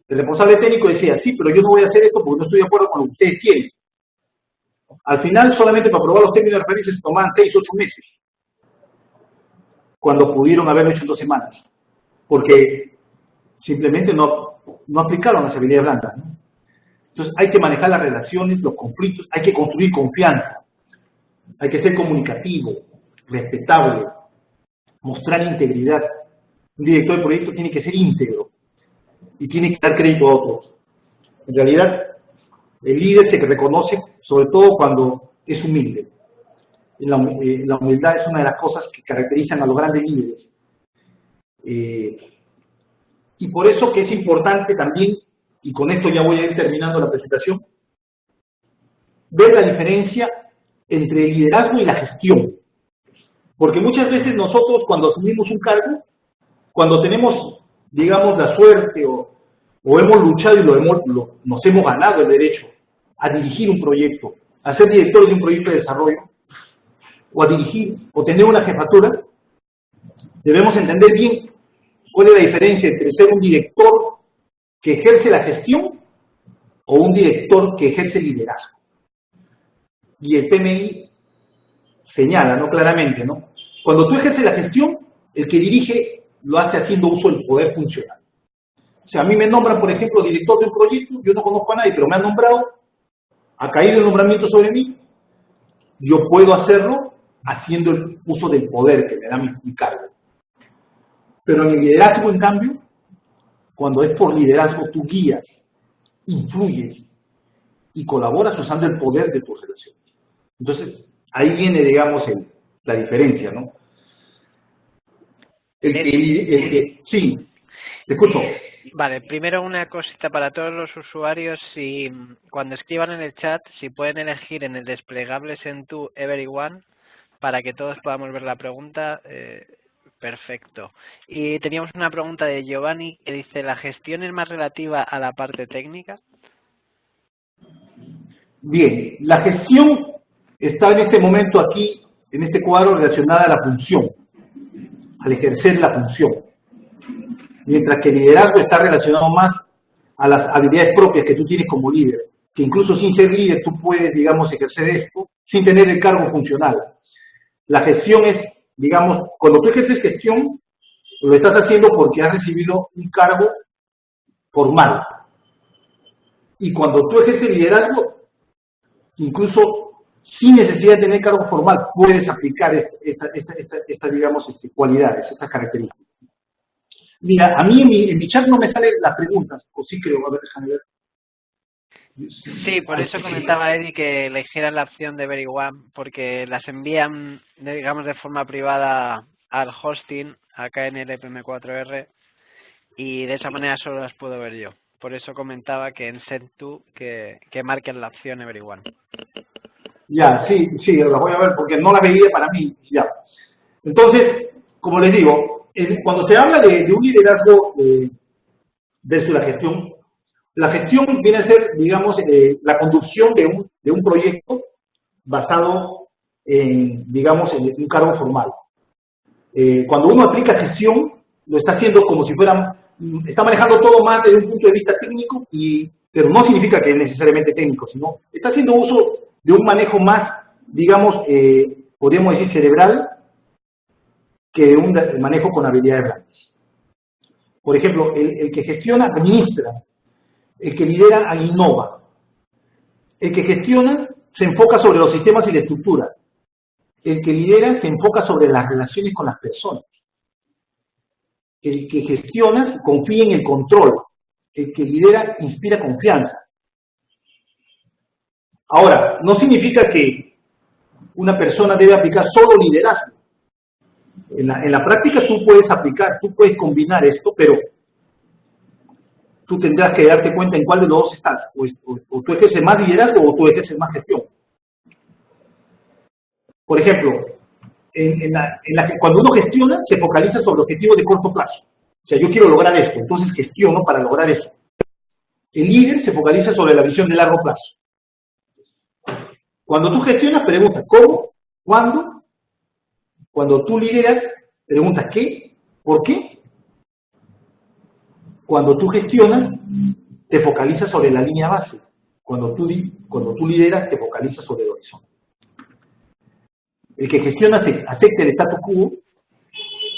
El responsable técnico decía, sí, pero yo no voy a hacer esto porque no estoy de acuerdo con lo que ustedes quieren. Al final, solamente para aprobar los términos de referencia se tomaban 6 o 8 meses, cuando pudieron haberlo hecho en 2 semanas, porque simplemente no aplicaron las habilidades blandas, ¿no? Entonces hay que manejar las relaciones, los conflictos, hay que construir confianza, hay que ser comunicativo, respetable, mostrar integridad. Un director de proyecto tiene que ser íntegro y tiene que dar crédito a otros. En realidad, el líder se reconoce sobre todo cuando es humilde. La humildad es una de las cosas que caracterizan a los grandes líderes. Y por eso que es importante también, y con esto ya voy a ir terminando la presentación, ver la diferencia entre el liderazgo y la gestión. Porque muchas veces nosotros cuando asumimos un cargo, cuando tenemos, digamos, la suerte o hemos luchado y nos hemos ganado el derecho a dirigir un proyecto, a ser directores de un proyecto de desarrollo, o a dirigir, o tener una jefatura, debemos entender bien cuál es la diferencia entre ser un director que ejerce la gestión o un director que ejerce el liderazgo. Y el PMI señala, ¿no? Claramente, ¿no? Cuando tú ejerces la gestión, el que dirige lo hace haciendo uso del poder funcional. O sea, a mí me nombran, por ejemplo, director de un proyecto, yo no conozco a nadie, pero me han nombrado, ha caído el nombramiento sobre mí, yo puedo hacerlo haciendo el uso del poder que me da mi cargo. Pero en el liderazgo, en cambio, cuando es por liderazgo, tú guías, influyes y colaboras usando el poder de tus relaciones. Entonces, ahí viene, digamos, la diferencia, ¿no? Sí, te escucho. Vale, primero una cosita para todos los usuarios, si cuando escriban en el chat, si pueden elegir en el desplegable Sentoo Everyone, para que todos podamos ver la pregunta, perfecto. Y teníamos una pregunta de Giovanni que dice, ¿la gestión es más relativa a la parte técnica? Bien, la gestión está en este momento aquí, en este cuadro, relacionada a la función, al ejercer la función. mientras que el liderazgo está relacionado más a las habilidades propias que tú tienes como líder, que incluso sin ser líder tú puedes, digamos, ejercer esto sin tener el cargo funcional. La gestión es, digamos, cuando tú ejerces gestión, lo estás haciendo porque has recibido un cargo formal. Y cuando tú ejerces liderazgo, incluso sin necesidad de tener cargo formal, puedes aplicar estas digamos, cualidades, estas características. Mira, a mí en mi chat no me salen las preguntas, o sí creo, a ver, déjame ver. Sí, por eso comentaba Eddie que eligieran la opción de Everyone, porque las envían, digamos, de forma privada al hosting, acá en el EPM4R, y de esa manera solo las puedo ver yo. Por eso comentaba que en Send2 que marquen la opción Everyone. Ya, sí, las voy a ver porque no la veía para mí, ya. Entonces, como les digo, cuando se habla de un liderazgo versus la gestión viene a ser, digamos, la conducción de un proyecto basado en, digamos, en un cargo formal. Cuando uno aplica gestión, lo está haciendo como si está manejando todo más desde un punto de vista técnico, pero no significa que es necesariamente técnico, sino está haciendo uso de un manejo más, digamos, podríamos decir cerebral, que de un manejo con habilidades blandas. Por ejemplo, el que gestiona, administra. El que lidera, innova. El que gestiona, se enfoca sobre los sistemas y la estructura. El que lidera, se enfoca sobre las relaciones con las personas. El que gestiona, confía en el control. El que lidera, inspira confianza. Ahora, no significa que una persona debe aplicar solo liderazgo. En la práctica tú puedes combinar esto, pero tú tendrás que darte cuenta en cuál de los dos estás. O tú ejerces más liderazgo o tú ejerces más gestión. Por ejemplo, cuando uno gestiona, se focaliza sobre objetivos de corto plazo. O sea, yo quiero lograr esto, entonces gestiono para lograr eso. El líder se focaliza sobre la visión de largo plazo. Cuando tú gestionas, preguntas ¿cómo? ¿Cuándo? Cuando tú lideras, preguntas ¿qué? ¿Por qué? Cuando tú gestionas, te focalizas sobre la línea base. Cuando tú lideras, te focalizas sobre el horizonte. El que gestiona acepta el status quo,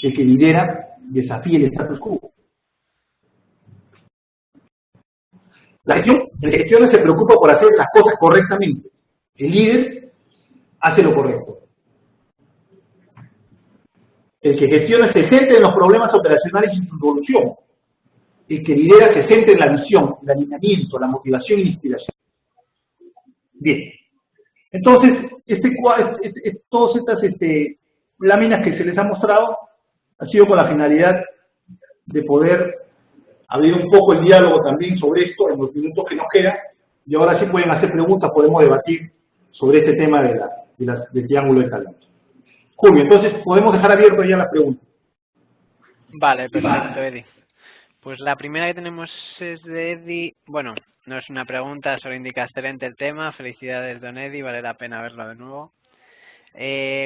el que lidera desafía el status quo. El que gestiona se preocupa por hacer las cosas correctamente. El líder hace lo correcto. El que gestiona se centra en los problemas operacionales y su solución. El que lidera se centra en la visión, el alineamiento, la motivación y la inspiración. Bien. Entonces, todas estas láminas que se les ha mostrado ha sido con la finalidad de poder abrir un poco el diálogo también sobre esto en los minutos que nos quedan, y ahora sí pueden hacer preguntas, podemos debatir sobre este tema del triángulo de talento. Julio, entonces podemos dejar abierto ya las preguntas. Vale, perfecto, Eddie. Pues la primera que tenemos es de Eddie. Bueno, no es una pregunta, solo indica excelente el tema. Felicidades, don Eddie, vale la pena verlo de nuevo.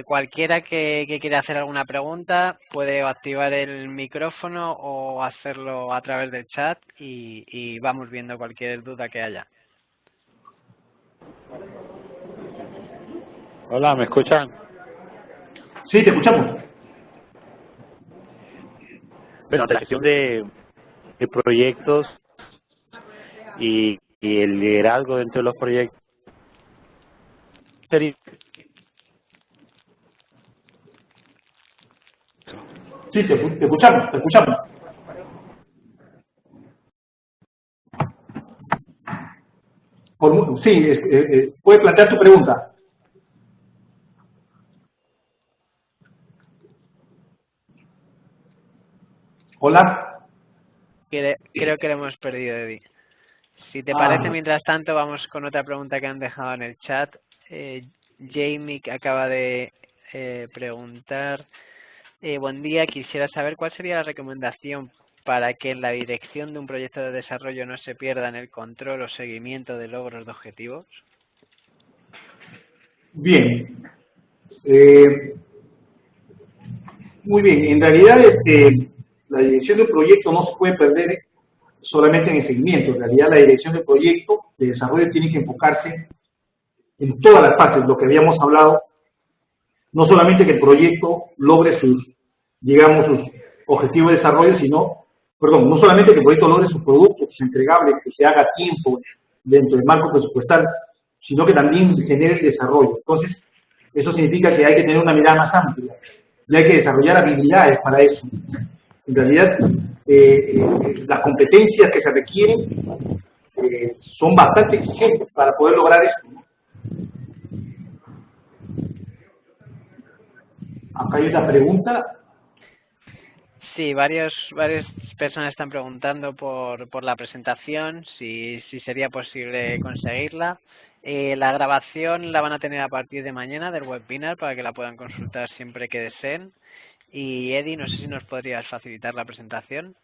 Cualquiera que quiera hacer alguna pregunta puede activar el micrófono o hacerlo a través del chat y vamos viendo cualquier duda que haya. Hola, ¿me escuchan? Sí, te escuchamos. Bueno, la gestión de proyectos y el liderazgo dentro de los proyectos. Sí, te escuchamos. Sí, puede plantear tu pregunta. Hola. Creo que lo hemos perdido, Eddie. Si te parece, mientras tanto, vamos con otra pregunta que han dejado en el chat. Jamie acaba de preguntar, buen día, quisiera saber cuál sería la recomendación para que en la dirección de un proyecto de desarrollo no se pierda en el control o seguimiento de logros de objetivos. Bien. Muy bien, en realidad la dirección de un proyecto no se puede perder solamente en el seguimiento. En realidad, la dirección del proyecto de desarrollo tiene que enfocarse en todas las partes, lo que habíamos hablado, no solamente que el proyecto logre sus, digamos, sus objetivos de desarrollo, sino, perdón, no solamente que el proyecto logre sus productos, sus entregables, que se haga a tiempo dentro del marco presupuestal, sino que también genere el desarrollo. Entonces, eso significa que hay que tener una mirada más amplia y hay que desarrollar habilidades para eso. En realidad, las competencias que se requieren son bastante exigentes para poder lograr esto, ¿no? Acá hay una pregunta. Sí, varias personas están preguntando por la presentación, si sería posible conseguirla. La grabación la van a tener a partir de mañana del webinar para que la puedan consultar siempre que deseen. Y Eddie, no sé si nos podrías facilitar la presentación.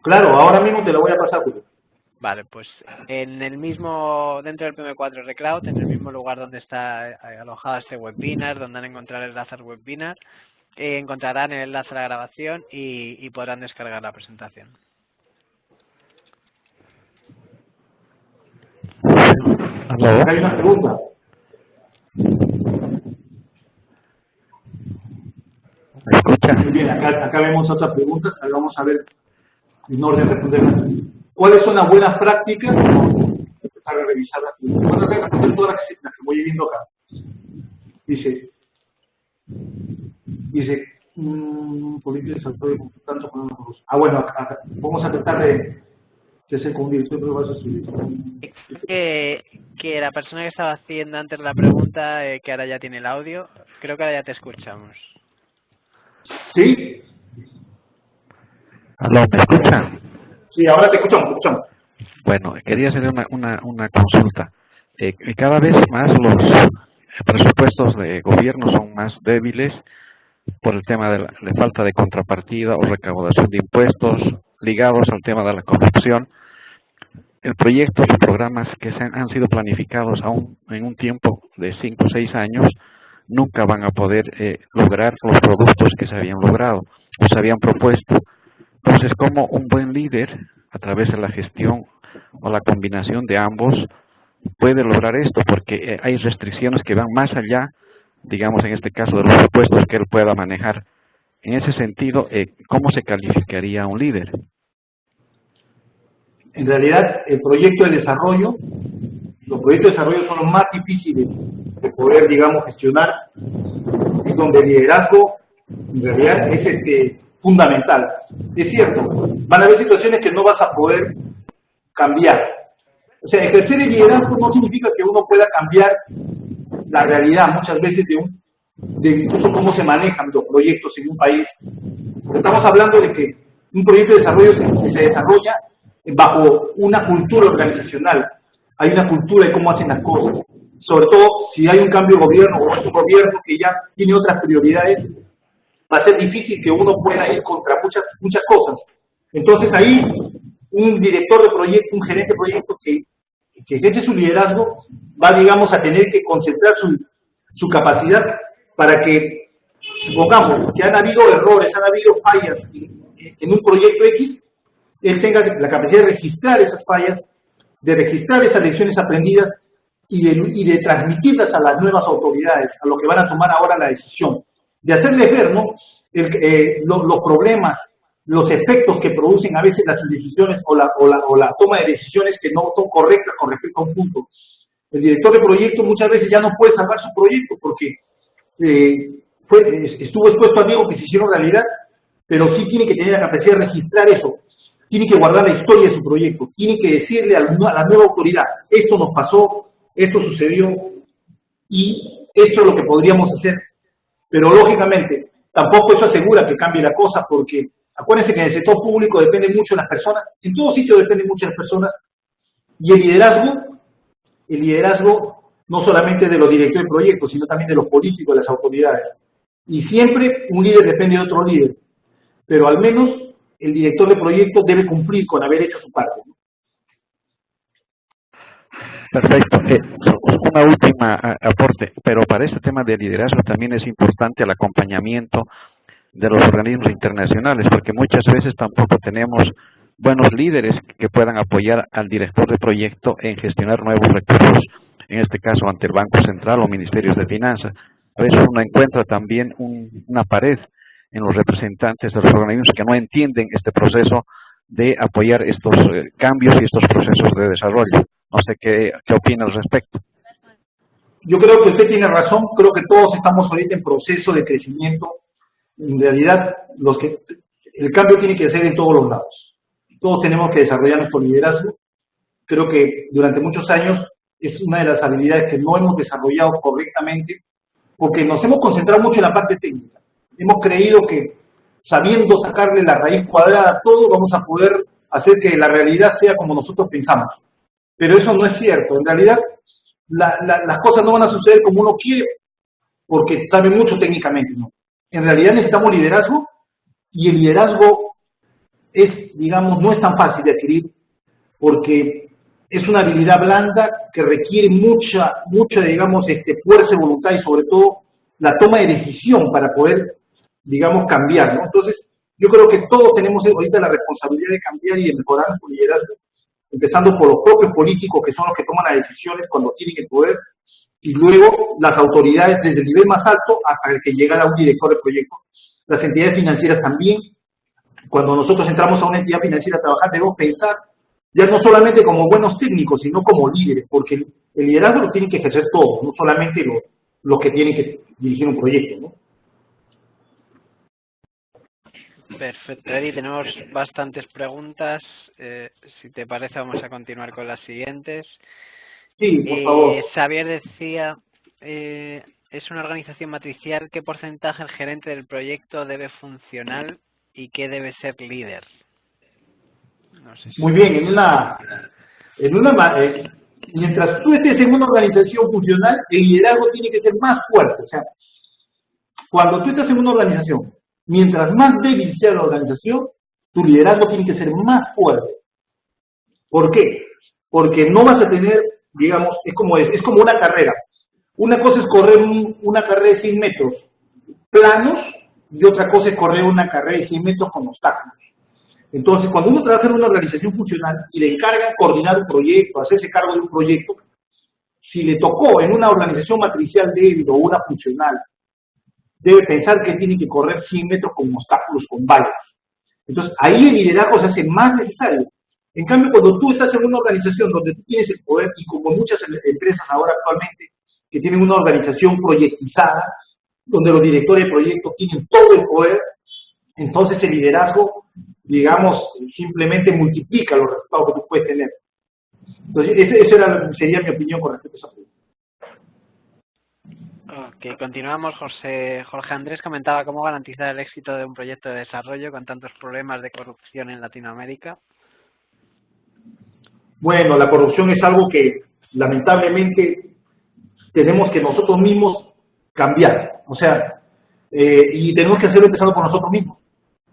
Claro, ahora mismo te lo voy a pasar, Julio. Vale, pues en el mismo, dentro del PM4 Recloud, en el mismo lugar donde está alojado este webinar, donde han encontrado el enlace al webinar, encontrarán el enlace a la grabación y podrán descargar la presentación. Acá hay una pregunta. ¿Me escucha? Muy bien, acá vemos otras preguntas. Ahora vamos a ver en orden de responderlas. ¿Cuáles son las buenas prácticas? Vamos a empezar a revisar las preguntas. Voy a responder todas las que voy viendo acá. Dice, política de desarrollo tanto con los. Bueno, acá, vamos a tratar de hacer con un director, pero vas a subir. Que la persona que estaba haciendo antes la pregunta, que ahora ya tiene el audio, creo que ahora ya te escuchamos. ¿Sí? ¿Aló, me escucha? Sí, ahora te escuchamos. Bueno, quería hacer una consulta. Cada vez más los presupuestos de gobierno son más débiles por el tema de la falta de contrapartida o recaudación de impuestos ligados al tema de la corrupción. El proyecto, los programas que han sido planificados aún en un tiempo de 5 o 6 años, nunca van a poder lograr los productos que se habían logrado o se habían propuesto. Entonces, ¿cómo un buen líder, a través de la gestión o la combinación de ambos, puede lograr esto? Porque hay restricciones que van más allá, digamos en este caso, de los impuestos que él pueda manejar. En ese sentido, ¿cómo se calificaría a un líder? En realidad, el proyecto de desarrollo, los proyectos de desarrollo son los más difíciles de poder, digamos, gestionar, y donde el liderazgo, en realidad, es fundamental. Es cierto, van a haber situaciones que no vas a poder cambiar. O sea, ejercer el liderazgo no significa que uno pueda cambiar la realidad, muchas veces, de incluso cómo se manejan los proyectos en un país. Porque estamos hablando de que un proyecto de desarrollo se desarrolla bajo una cultura organizacional. Hay una cultura de cómo hacen las cosas. Sobre todo si hay un cambio de gobierno o es un gobierno que ya tiene otras prioridades, va a ser difícil que uno pueda ir contra muchas cosas. Entonces ahí un director de proyecto, un gerente de proyecto que ejerce su liderazgo va, digamos, a tener que concentrar su capacidad para que, supongamos que han habido errores, han habido fallas en un proyecto X, él tenga la capacidad de registrar esas fallas, de registrar esas lecciones aprendidas y de transmitirlas a las nuevas autoridades, a los que van a tomar ahora la decisión, de hacerles ver, ¿no?, los problemas, los efectos que producen a veces las decisiones o la toma de decisiones que no son correctas con respecto a un punto. El director de proyecto muchas veces ya no puede salvar su proyecto porque estuvo expuesto a algo que se hicieron realidad, pero sí tiene que tener la capacidad de registrar eso, tiene que guardar la historia de su proyecto, tiene que decirle a la nueva autoridad, esto nos pasó, esto sucedió y esto es lo que podríamos hacer. Pero lógicamente, tampoco eso asegura que cambie la cosa, porque acuérdense que en el sector público depende mucho de las personas, en todo sitio depende mucho de las personas, y el liderazgo no solamente de los directores de proyectos, sino también de los políticos, de las autoridades. Y siempre un líder depende de otro líder, pero al menos el director de proyecto debe cumplir con haber hecho su parte, ¿no? Perfecto. Una última aporte, pero para este tema de liderazgo también es importante el acompañamiento de los organismos internacionales, porque muchas veces tampoco tenemos buenos líderes que puedan apoyar al director de proyecto en gestionar nuevos recursos, en este caso ante el Banco Central o Ministerios de Finanzas. A veces uno encuentra también una pared en los representantes de los organismos que no entienden este proceso de apoyar estos cambios y estos procesos de desarrollo. No sé qué opina al respecto. Yo creo que usted tiene razón, creo que todos estamos ahorita en proceso de crecimiento. En realidad, el cambio tiene que ser en todos los lados. Todos tenemos que desarrollar nuestro liderazgo. Creo que durante muchos años es una de las habilidades que no hemos desarrollado correctamente porque nos hemos concentrado mucho en la parte técnica. Hemos creído que sabiendo sacarle la raíz cuadrada a todo, vamos a poder hacer que la realidad sea como nosotros pensamos. Pero eso no es cierto. En realidad, las cosas no van a suceder como uno quiere porque sabe mucho técnicamente, ¿no? En realidad necesitamos liderazgo y el liderazgo no es tan fácil de adquirir porque es una habilidad blanda que requiere mucha fuerza de voluntad y sobre todo la toma de decisión para poder, cambiar, ¿no? Entonces, yo creo que todos tenemos ahorita la responsabilidad de cambiar y de mejorar nuestro liderazgo, empezando por los propios políticos que son los que toman las decisiones cuando tienen el poder y luego las autoridades desde el nivel más alto hasta el que llega a un director de proyecto. Las entidades financieras también. Cuando nosotros entramos a una entidad financiera a trabajar, debemos pensar ya no solamente como buenos técnicos, sino como líderes, porque el liderazgo lo tienen que ejercer todos, no solamente los que tienen que dirigir un proyecto, ¿no? Perfecto, Eri, tenemos bastantes preguntas. Si te parece, vamos a continuar con las siguientes. Sí, por favor. Xavier decía, es una organización matricial, ¿qué porcentaje el gerente del proyecto debe funcionar y qué debe ser líder? No sé si... Muy bien, mientras tú estés en una organización funcional, el liderazgo tiene que ser más fuerte. O sea, cuando tú estás en una organización, mientras más débil sea la organización, tu liderazgo tiene que ser más fuerte. ¿Por qué? Porque no vas a tener, es como una carrera. Una cosa es correr una carrera de 100 metros planos y otra cosa es correr una carrera de 100 metros con obstáculos. Entonces, cuando uno trabaja en una organización funcional y le encargan coordinar un proyecto, hacerse cargo de un proyecto, si le tocó en una organización matricial débil o una funcional, debe pensar que tiene que correr 100 metros con obstáculos, con vallas. Entonces, ahí el liderazgo se hace más necesario. En cambio, cuando tú estás en una organización donde tú tienes el poder, y como muchas empresas ahora actualmente, que tienen una organización proyectizada, donde los directores de proyectos tienen todo el poder, entonces el liderazgo, simplemente multiplica los resultados que tú puedes tener. Entonces, esa sería mi opinión con respecto a esa pregunta. Ok, continuamos. Jorge Andrés comentaba cómo garantizar el éxito de un proyecto de desarrollo con tantos problemas de corrupción en Latinoamérica. Bueno, la corrupción es algo que lamentablemente tenemos que nosotros mismos cambiar. O sea, y tenemos que hacerlo empezando por nosotros mismos.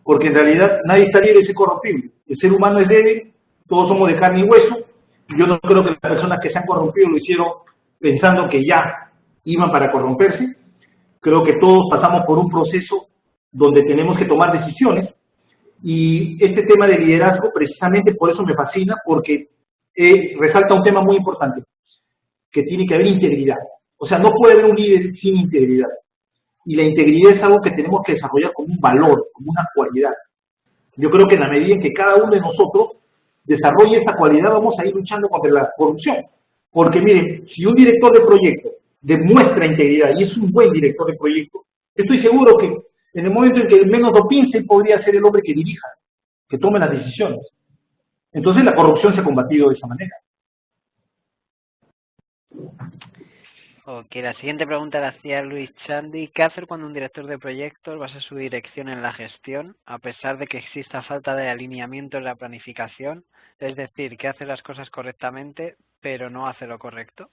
Porque en realidad nadie está libre de ser corrompible. El ser humano es débil, todos somos de carne y hueso. Y yo no creo que las personas que se han corrompido lo hicieron pensando que ya iban para corromperse. Creo que todos pasamos por un proceso donde tenemos que tomar decisiones. Y este tema de liderazgo, precisamente por eso me fascina, porque resalta un tema muy importante, que tiene que haber integridad. O sea, no puede haber un líder sin integridad. Y la integridad es algo que tenemos que desarrollar como un valor, como una cualidad. Yo creo que en la medida en que cada uno de nosotros desarrolle esta cualidad, vamos a ir luchando contra la corrupción. Porque miren, si un director de proyecto demuestra integridad y es un buen director de proyecto, estoy seguro que en el momento en que menos lo piense, podría ser el hombre que dirija, que tome las decisiones. Entonces la corrupción se ha combatido de esa manera. Ok, la siguiente pregunta la hacía Luis Chandi. ¿Qué hacer cuando un director de proyectos basa su dirección en la gestión, a pesar de que exista falta de alineamiento en la planificación? Es decir, que hace las cosas correctamente, pero no hace lo correcto.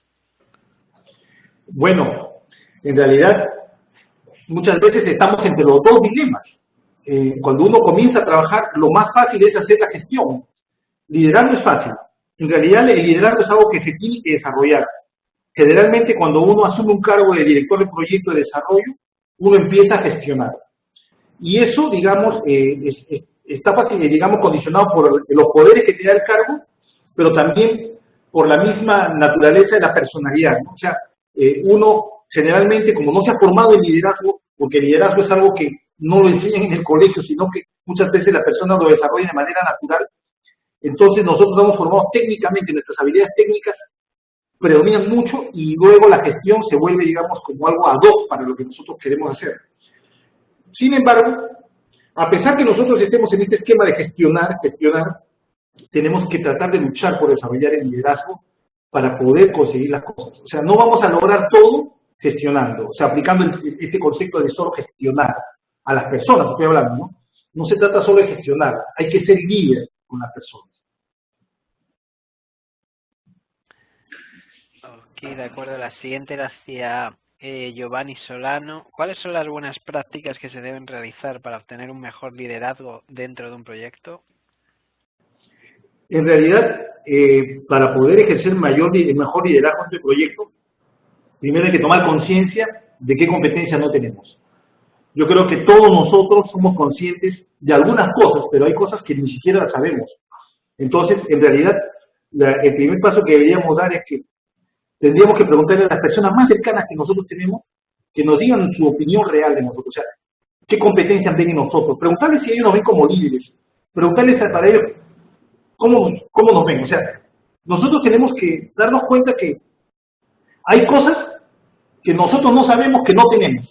Bueno, en realidad, muchas veces estamos entre los dos dilemas. Cuando uno comienza a trabajar, lo más fácil es hacer la gestión. Liderar no es fácil. En realidad, el liderazgo es algo que se tiene que desarrollar. Generalmente, cuando uno asume un cargo de director de proyecto de desarrollo, uno empieza a gestionar. Y eso, digamos, está, digamos, condicionado por los poderes que te da el cargo, pero también por la misma naturaleza de la personalidad, ¿no? O sea, uno generalmente, como no se ha formado en liderazgo, porque el liderazgo es algo que no lo enseñan en el colegio, sino que muchas veces la persona lo desarrolla de manera natural, entonces nosotros estamos formados técnicamente, nuestras habilidades técnicas predominan mucho y luego la gestión se vuelve, digamos, como algo ad hoc para lo que nosotros queremos hacer. Sin embargo, a pesar que nosotros estemos en este esquema de gestionar, tenemos que tratar de luchar por desarrollar el liderazgo para poder conseguir las cosas. O sea, no vamos a lograr todo gestionando, o sea, aplicando este concepto de solo gestionar a las personas, estoy hablando, ¿no? No se trata solo de gestionar, hay que ser líder con las personas. Ok, de acuerdo. La siguiente la hacía Giovanni Solano. ¿Cuáles son las buenas prácticas que se deben realizar para obtener un mejor liderazgo dentro de un proyecto? En realidad, para poder ejercer el mejor liderazgo en este proyecto, primero hay que tomar conciencia de qué competencias no tenemos. Yo creo que todos nosotros somos conscientes de algunas cosas, pero hay cosas que ni siquiera las sabemos. Entonces, en realidad, el primer paso que deberíamos dar es que tendríamos que preguntarle a las personas más cercanas que nosotros tenemos, que nos digan su opinión real de nosotros, o sea, qué competencias ven en nosotros, preguntarles si ellos nos ven como líderes, preguntarles para ellos cómo nos ven, o sea, nosotros tenemos que darnos cuenta que hay cosas que nosotros no sabemos que no tenemos.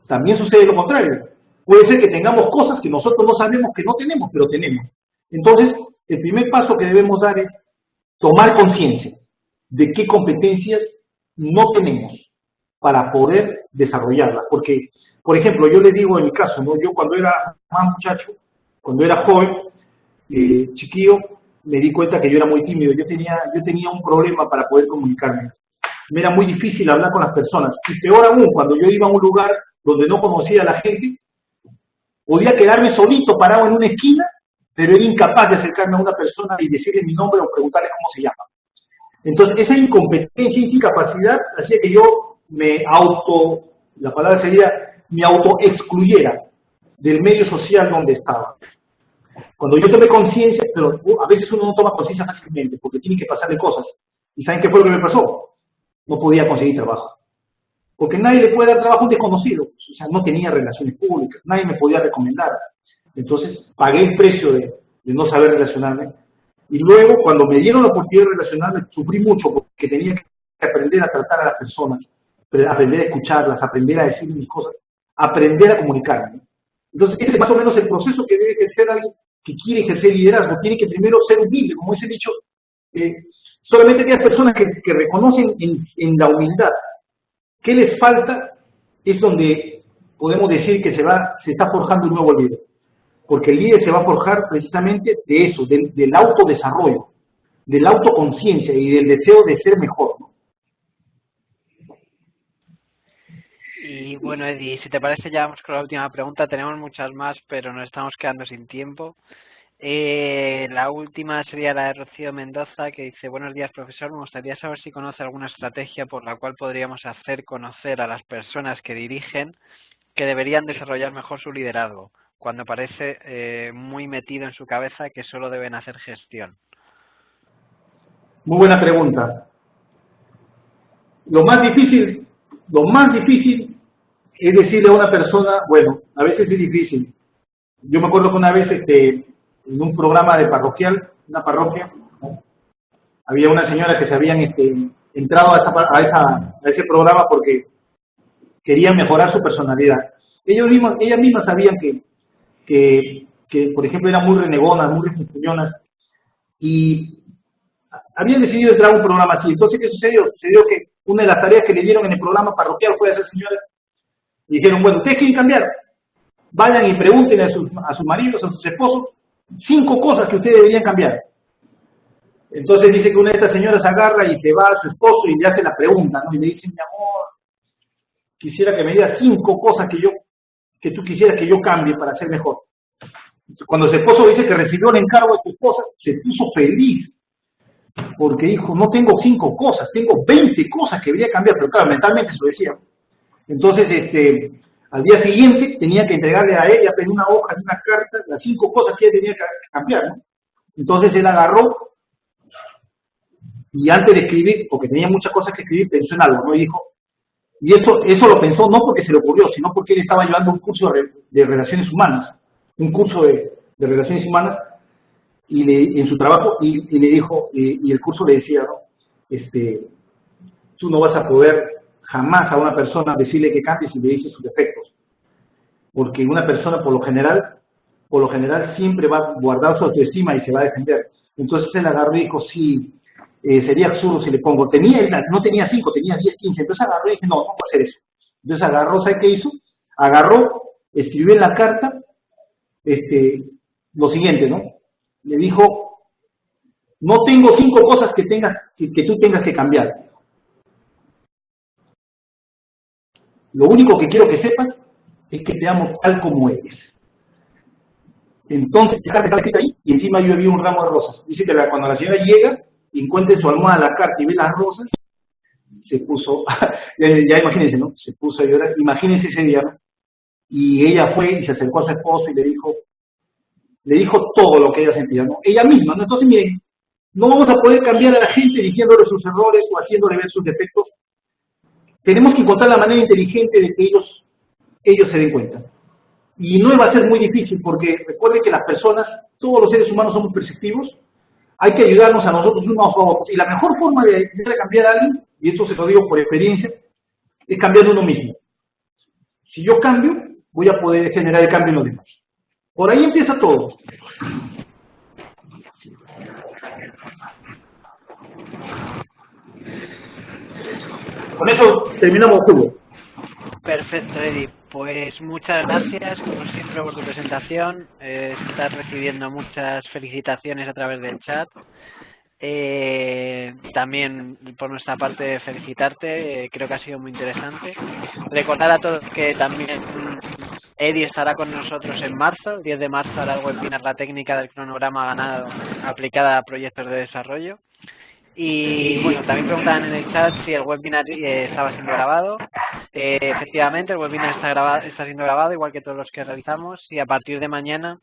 También sucede lo contrario. Puede ser que tengamos cosas que nosotros no sabemos que no tenemos, pero tenemos. Entonces, el primer paso que debemos dar es tomar conciencia de qué competencias no tenemos para poder desarrollarlas. Porque, por ejemplo, yo les digo en mi caso, ¿no? Yo cuando era más muchacho, cuando era joven, chiquillo, me di cuenta que yo era muy tímido. Yo tenía un problema para poder comunicarme. Me era muy difícil hablar con las personas. Y peor aún, cuando yo iba a un lugar donde no conocía a la gente, podía quedarme solito, parado en una esquina, pero era incapaz de acercarme a una persona y decirle mi nombre o preguntarle cómo se llama. Entonces, esa incompetencia y incapacidad hacía que yo me auto-excluyera del medio social donde estaba. Cuando yo tomé conciencia, pero a veces uno no toma conciencia fácilmente, porque tiene que pasarle cosas. ¿Y saben qué fue lo que me pasó? No podía conseguir trabajo. Porque nadie le puede dar trabajo a un desconocido. O sea, no tenía relaciones públicas, nadie me podía recomendar. Entonces, pagué el precio de no saber relacionarme. Y luego, cuando me dieron la oportunidad de relacionarme, sufrí mucho porque tenía que aprender a tratar a las personas, aprender a escucharlas, aprender a decir mis cosas, aprender a comunicarme. Entonces, ese es más o menos el proceso que debe ejercer alguien que quiere ejercer liderazgo. Tiene que primero ser humilde, como ese dicho. Solamente aquellas personas que reconocen en la humildad qué les falta es donde podemos decir que se está forjando un nuevo líder. Porque el líder se va a forjar precisamente de eso, del autodesarrollo, de la autoconciencia y del deseo de ser mejor, ¿no? Y bueno, Eddie, si te parece ya vamos con la última pregunta. Tenemos muchas más, pero nos estamos quedando sin tiempo. La última sería la de Rocío Mendoza, que dice: buenos días, profesor, me gustaría saber si conoce alguna estrategia por la cual podríamos hacer conocer a las personas que dirigen que deberían desarrollar mejor su liderazgo, cuando parece muy metido en su cabeza que solo deben hacer gestión. Muy buena pregunta. Lo más difícil es decirle a una persona, bueno, a veces es difícil. Yo me acuerdo que una vez en un programa de una parroquia, ¿no? Había una señora que se habían entrado a ese programa porque querían mejorar su personalidad. Ellas mismas sabían que, por ejemplo, eran muy renegonas, muy refunfuñonas, y habían decidido entrar a un programa así. Entonces, ¿qué sucedió? Sucedió que una de las tareas que le dieron en el programa parroquial fue a esa señora. Y dijeron, bueno, ustedes quieren cambiar, vayan y pregunten a sus maridos, a sus esposos, 5 cosas que ustedes deberían cambiar. Entonces dice que una de estas señoras agarra y se va a su esposo y le hace la pregunta, ¿no? Y le dice, mi amor, quisiera que me digas 5 cosas que tú quisieras que yo cambie para ser mejor. Cuando su esposo dice que recibió el encargo de su esposa, se puso feliz, porque dijo, no tengo 5 cosas, tengo 20 cosas que debería cambiar, pero claro, mentalmente se lo decía. Entonces, Al día siguiente tenía que entregarle a ella en una hoja, en una carta, las 5 cosas que ella tenía que cambiar, ¿no? Entonces él agarró y antes de escribir, porque tenía muchas cosas que escribir, pensó en algo, ¿no? Y dijo, y eso lo pensó no porque se le ocurrió, sino porque él estaba llevando un curso de relaciones humanas, un curso de relaciones humanas, y en su trabajo, y le dijo, y el curso le decía, ¿no? Tú no vas a poder jamás a una persona decirle que cambie si le dices sus defectos, porque una persona por lo general siempre va a guardar su autoestima y se va a defender. Entonces él agarró y dijo, sí, sería absurdo si le pongo, no tenía 5, tenía 10, 15, entonces agarró y dije, no puedo hacer eso. Entonces agarró, ¿sabe qué hizo? Agarró, escribió en la carta lo siguiente, ¿no? Le dijo, no tengo 5 cosas que tú tengas que cambiar. Lo único que quiero que sepas es que te amo tal como eres. Entonces, la carta estaba escrita ahí y encima yo había un ramo de rosas. Dice que cuando la señora llega y encuentra en su almohada la carta y ve las rosas, se puso, ya imagínense, ¿no? Se puso a llorar, imagínense ese día, ¿no? Y ella fue y se acercó a su esposo y le dijo todo lo que ella sentía, ¿no? Ella misma, ¿no? Entonces, miren, no vamos a poder cambiar a la gente diciéndole sus errores o haciéndole ver sus defectos. Tenemos que encontrar la manera inteligente de que ellos se den cuenta. Y no va a ser muy difícil porque recuerden que las personas, todos los seres humanos somos perceptivos, hay que ayudarnos a nosotros unos a otros. Y la mejor forma de cambiar a alguien, y esto se lo digo por experiencia, es cambiar uno mismo. Si yo cambio, voy a poder generar el cambio en los demás. Por ahí empieza todo. Con eso terminamos, Hugo. Perfecto, Eddie. Pues muchas gracias, como siempre, por tu presentación. Estás recibiendo muchas felicitaciones a través del chat. También, por nuestra parte, felicitarte. Creo que ha sido muy interesante. Recordar a todos que también Eddie estará con nosotros en marzo. El 10 de marzo hará el webinar La técnica del cronograma ganado aplicada a proyectos de desarrollo. Y bueno, también preguntaban en el chat si el webinar estaba siendo grabado. Efectivamente, el webinar está siendo grabado, igual que todos los que realizamos, y a partir de mañana,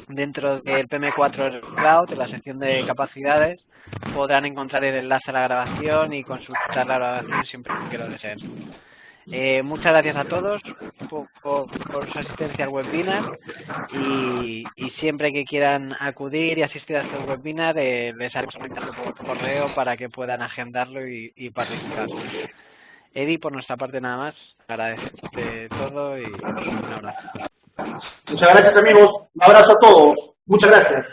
dentro del PM4 Cloud, en la sección de capacidades, podrán encontrar el enlace a la grabación y consultar la grabación siempre que lo deseen. Muchas gracias a todos por su asistencia al webinar y siempre que quieran acudir y asistir a este webinar les haremos comentarlo por correo para que puedan agendarlo y participar. Eddie, por nuestra parte nada más, agradecerte todo y un abrazo. Muchas gracias, amigos, un abrazo a todos, muchas gracias.